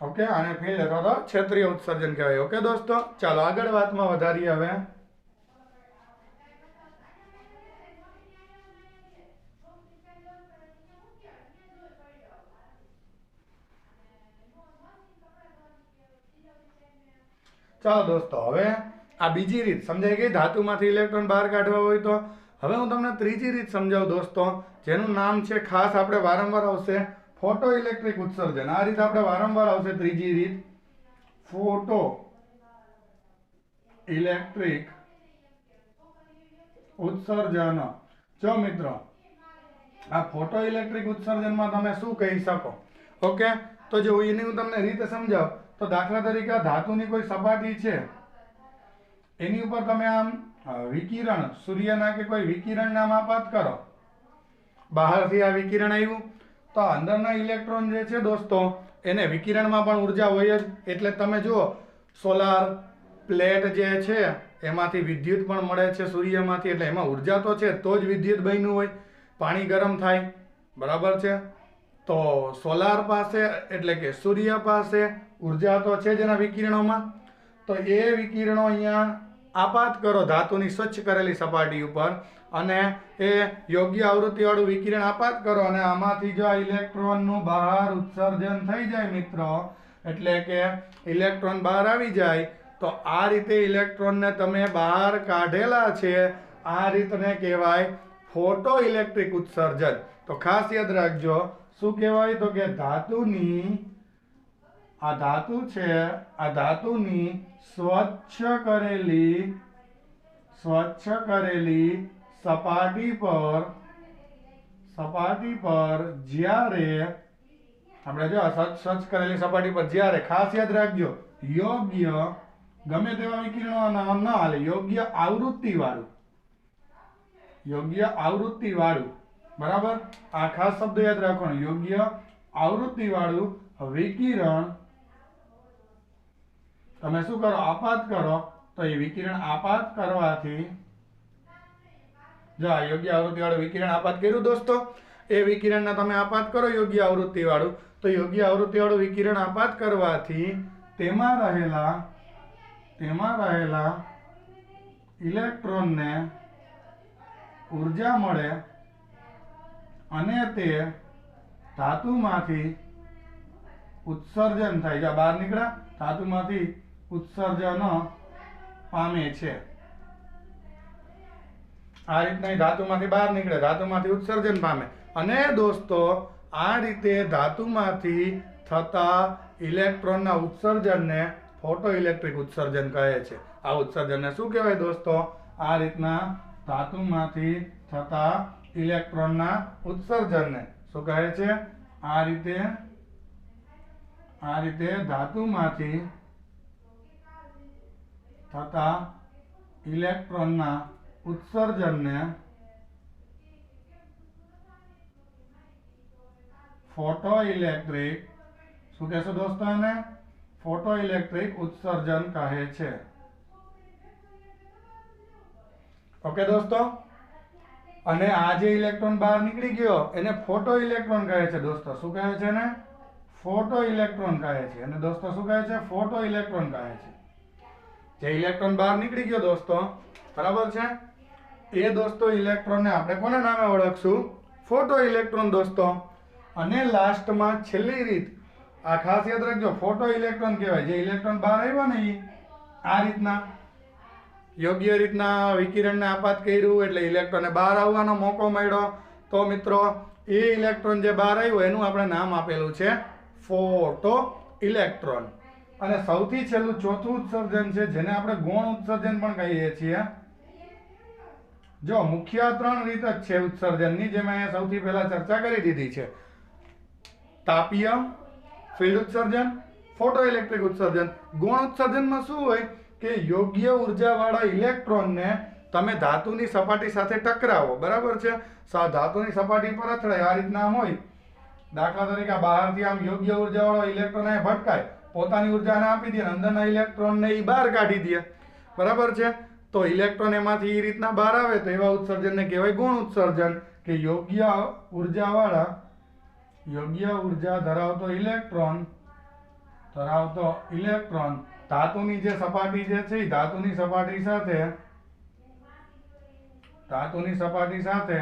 A: ઓકે, આને ફિલ્ડ અથવા તો ક્ષેત્રીય ઉત્સર્જન કહેવાય. ઓકે દોસ્તો, ચાલો આગળ વાતમાં વધારીએ. હવે ચાલો દોસ્તો, હવે આ બીજી રીત સમજાઈ ગઈ, ધાતુમાંથી ઇલેક્ટ્રોન બહાર કાઢવા હોય તો. હવે હું તમને ત્રીજી રીત સમજાવું દોસ્તો, જેનું નામ છે, ખાસ આપણે વારંવાર આવશે ફોટો ઇલેક્ટ્રિક ઉત્સર્જન. આ રીત આપણે વારંવાર આવશે, ત્રીજી રીત ફોટો ઇલેક્ટ્રિક ઉત્સર્જન. જો મિત્રો આ ફોટો ઇલેક્ટ્રિક ઉત્સર્જનમાં તમે શું કહી શકો? ઓકે, તો જો એની હું તમને રીત સમજાવ તો દાખલા તરીકે આ ધાતુની કોઈ સપાટી છે, એની ઉપર તમે આમ વિકિરણ, સૂર્યના કે કોઈ વિકિરણને આમ આપાત કરો, બહારથી આ વિકિરણ આવ્યું તો અંદરના ઇલેક્ટ્રોન જે છે દોસ્તો એને વિકિરણમાં પણ ઉર્જા હોય જ. એટલે તમે જુઓ સોલાર પ્લેટ જે છે એમાંથી વિદ્યુત પણ મળે છે સૂર્યમાંથી, એટલે એમાં ઉર્જા તો છે તો જ વિદ્યુત બન્યું હોય, પાણી ગરમ થાય, બરાબર છે. તો સોલાર પાસે એટલે કે સૂર્ય પાસે ઉર્જા તો છે જ એના વિકિરણોમાં, તો એ વિકિરણો અહીંયા આપાત કરો ધાતુની સ્વચ્છ કરેલી સપાટી ઉપર, અને એ યોગ્ય આવૃત્તિવાળું વિકિરણ આપાત કરો, અને આમાંથી જો આ ઇલેક્ટ્રોનનું બહાર ઉત્સર્જન થઈ જાય મિત્રો, એટલે કે ઇલેક્ટ્રોન બહાર આવી જાય, તો આ રીતે ઇલેક્ટ્રોનને તમે બહાર કાઢેલા છે, આ રીતને કહેવાય ફોટો ઇલેક્ટ્રિક ઉત્સર્જન. તો ખાસ યાદ રાખજો શું કહેવાય, તો કે ધાતુની આ ધાતુ છે, આ ધાતુની સ્વચ્છ કરેલી સપાટી પર જ્યારે આપણે જો સ્વચ્છ કરેલી સપાટી પર જ્યારે, ખાસ યાદ રાખજો યોગ્ય ગમે તેવા વિકિરણો ન હાલે, યોગ્ય આવૃત્તિ વાળું, બરાબર, આ ખાસ શબ્દ યાદ રાખવાનો, યોગ્ય આવૃત્તિ વાળું વિકિરણ તમે શું કરો, આપાત કરો, તો એ વિકિરણ આપાત કરવાથી, જો આ યોગ્ય આવૃત્તિ વાળું વિકિરણ આપાત કર્યું દોસ્તો, એ વિકિરણને તમે આપાત કરો યોગ્ય આવૃત્તિ વાળું, તો યોગ્ય આવૃત્તિ વાળું વિકિરણ આપાત કરવાથી તેમાં રહેલા ઇલેક્ટ્રોનને ઉર્જા મળે, અને તે ધાતુમાંથી ઉત્સર્જન થાય, જો બહાર નીકળ્યા ધાતુમાંથી ઉત્સર્જન પામે છે. આ રીતના ધાતુમાંથી બહાર નીકળે, ધાતુમાંથી ઉત્સર્જન પામે, અને દોસ્તો આ રીતે ધાતુમાંથી થતા ઇલેક્ટ્રોનના ઉત્સર્જનને ફોટો ઇલેક્ટ્રિક ઉત્સર્જન કહે છે. આ ઉત્સર્જનને શું કહેવાય દોસ્તો, આ રીતના ધાતુમાંથી થતા ઇલેક્ટ્રોનના ઉત્સર્જનને શું કહે છે, આ રીતે ધાતુમાંથી થતા ઇલેક્ટ્રોનના ઉત્સર્જનને ફોટો ઇલેક્ટ્રિક શું કહેશો દોસ્તો, એને ફોટો ઇલેક્ટ્રિક ઉત્સર્જન કહે છે. ઓકે દોસ્તો, અને આ જે ઇલેક્ટ્રોન બહાર નીકળી ગયો એને ફોટો ઇલેક્ટ્રોન કહે છે દોસ્તો. શું કહે છે એને? ફોટો ઇલેક્ટ્રોન કહે છે. અને દોસ્તો શું કહે છે? ફોટો ઇલેક્ટ્રોન કહે છે. જે ઇલેક્ટ્રોન બહાર નીકળી ગયો દોસ્તો, બરાબર છે, એ દોસ્તો ઇલેક્ટ્રોનને આપણે કોના નામે ઓળખશું? ફોટો ઇલેક્ટ્રોન દોસ્તો. અને લાસ્ટમાં છેલ્લી રીત આ ખાસ યાદ રાખજો, ફોટો ઇલેક્ટ્રોન કહેવાય. જે ઇલેક્ટ્રોન બહાર આવ્યો ને એ આ રીતના યોગ્ય રીતના વિકિરણને આપાત કર્યું એટલે ઇલેક્ટ્રોનને બહાર આવવાનો મોકો મળ્યો. તો મિત્રો એ ઇલેક્ટ્રોન જે બહાર આવ્યો એનું આપણે નામ આપેલું છે ફોટો ઇલેક્ટ્રોન. અને સૌથી છેલ્લું ચોથું ઉત્સર્જન છે જેને આપણે ગૌણ ઉત્સર્જન પણ કહીએ છીએ. જો મુખ્ય 3 રીત જ છે ઉત્સર્જનની, જે મેં સૌથી પહેલા ચર્ચા કરી દીધી છે. તાપીય, ફિલ્ડ ઉત્સર્જન, ફોટો ઇલેક્ટ્રિક ઉત્સર્જન. ગૌણ ઉત્સર્જનમાં શું હોય કે યોગ્ય ઉર્જાવાળા ઇલેક્ટ્રોનને તમે ધાતુની સપાટી સાથે ટકરાવો, બરાબર છે, ધાતુની સપાટી પર અથડાય, આ રીતના આમ હોય. દાખલા તરીકે બહારથી આમ યોગ્ય ઉર્જાવાળો ઇલેક્ટ્રોન અહીં ભટકાય, પોતાની ઉર્જાને આપી દે, અંદરના ઇલેક્ટ્રોનને એ બહાર કાઢી દે, બરાબર છે. તો ઇલેક્ટ્રોન એમાંથી એ રીતના બહાર આવે તો એવા ઉત્સર્જનને કહેવાય ગૌણ ઉત્સર્જન. કે યોગ્ય ઉર્જા ધરાવતો ઇલેક્ટ્રોન ધાતુની જે સપાટી જે છે એ ધાતુની સપાટી સાથે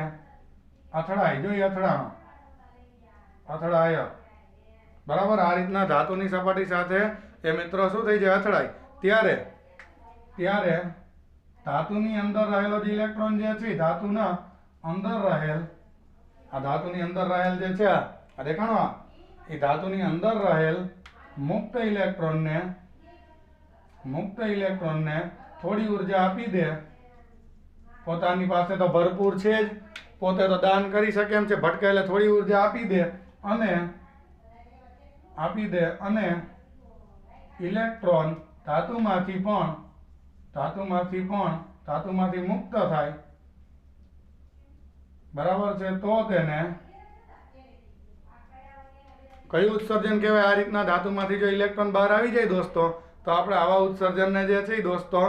A: અથડાય. જો એ અથડાય, બરાબર, આ રીતના ધાતુની સપાટી સાથે એ મિત્રો શું થઈ જાય? અથડાય. ત્યારે ધાતુની અંદર રહેલો જે ઇલેક્ટ્રોન જે છે ધાતુની અંદર રહેલ જે છે આ દેખાણો, એ ધાતુની અંદર રહેલ મુક્ત ઇલેક્ટ્રોનને થોડી ઉર્જા આપી દે. પોતાની પાસે તો ભરપૂર છે જ, પોતે તો દાન કરી શકે એમ છે, ભટકાયેલે થોડી ઉર્જા આપી દે અને ઇલેક્ટ્રોન ધાતુમાંથી મુક્ત થાય, બરાબર છે. તો તેને કયું ઉત્સર્જન કહેવાય? આ રીતના ધાતુમાંથી જો ઇલેક્ટ્રોન બહાર આવી જાય દોસ્તો તો આપણે આવા ઉત્સર્જનને જે છે એ દોસ્તો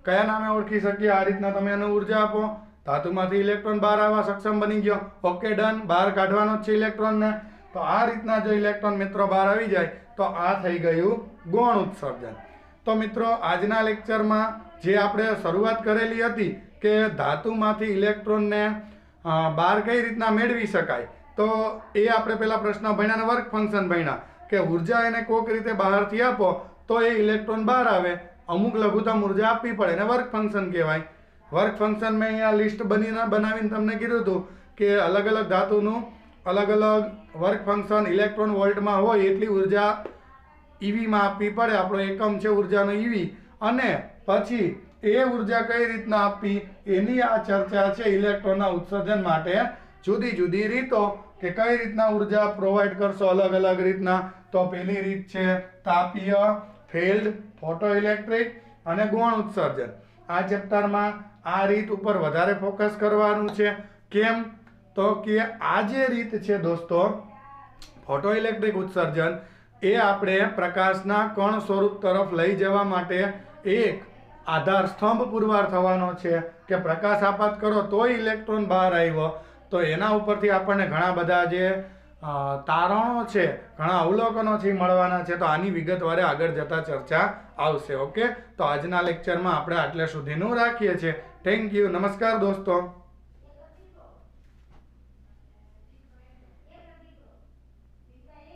A: કયા નામે ઓળખી શકીએ? આ રીતના તમે એને ઉર્જા આપો, ધાતુમાંથી ઇલેક્ટ્રોન બહાર આવવા સક્ષમ બની ગયો. Okay, done. બહાર કાઢવાનો જ છે ઇલેક્ટ્રોનને. તો આ રીતના જો ઇલેક્ટ્રોન મિત્રો બહાર આવી જાય તો આ થઈ ગયું ગૌણ ઉત્સર્જન. તો મિત્રો આજના લેક્ચરમાં જે આપણે શરૂઆત કરેલી હતી કે ધાતુમાંથી ઇલેક્ટ્રોનને બહાર કઈ રીતના મેળવી શકાય, તો એ આપણે પેલા પ્રશ્ન ભણ્યા અને વર્ક ફંક્શન ભણ્યા કે ઉર્જા એને કોઈક રીતે બહારથી આપો તો એ ઇલેક્ટ્રોન બહાર આવે. અમુક લઘુત્તમ ઉર્જા આપવી પડે એને વર્ક ફંક્શન કહેવાય. વર્ક ફંક્શન મેં અહીંયા લિસ્ટ બનાવીને તમને કીધું હતું કે અલગ અલગ ધાતુનું અલગ અલગ વર્ક ફંક્શન ઇલેક્ટ્રોન વોલ્ટમાં હોય એટલી ઉર્જા ઈવીમાં આપવી પડે. આપણો એકમ છે ઉર્જાનો ઈવી. અને પછી એ ઉર્જા કઈ રીતના આપવી એની આ ચર્ચા છે ઇલેક્ટ્રોનના ઉત્સર્જન માટે જુદી જુદી રીતો કે કઈ રીતના ઉર્જા પ્રોવાઈડ કરશો અલગ અલગ રીતના. તો પેલી રીત છે તાપીય, ફિલ્ડ, ફોટો ઇલેક્ટ્રિક અને ગૌણ ઉત્સર્જન. આ ચેપ્ટરમાં આ રીત ઉપર વધારે ફોકસ કરવાનું છે. કેમ? તો કે આ જે રીત છે દોસ્તો ફોટો ઇલેક્ટ્રિક ઉત્સર્જન એ આપણે પ્રકાશના કણ સ્વરૂપ તરફ લઈ જવા માટે એક આધાર સ્તંભ પુરવાર થવાનો છે કે પ્રકાશ આપાત કરો તોય ઇલેક્ટ્રોન બહાર આવ્યો. તો એના ઉપરથી આપણને ઘણા બધા જે તારણો છે, ઘણા અવલોકનો છે મળવાના છે. તો આની વિગતવારે આગળ જતા ચર્ચા આવશે. ઓકે, તો આજના લેક્ચરમાં આપણે આટલે સુધીનું રાખીએ છીએ. Thank you. નમસ્કાર દોસ્તો.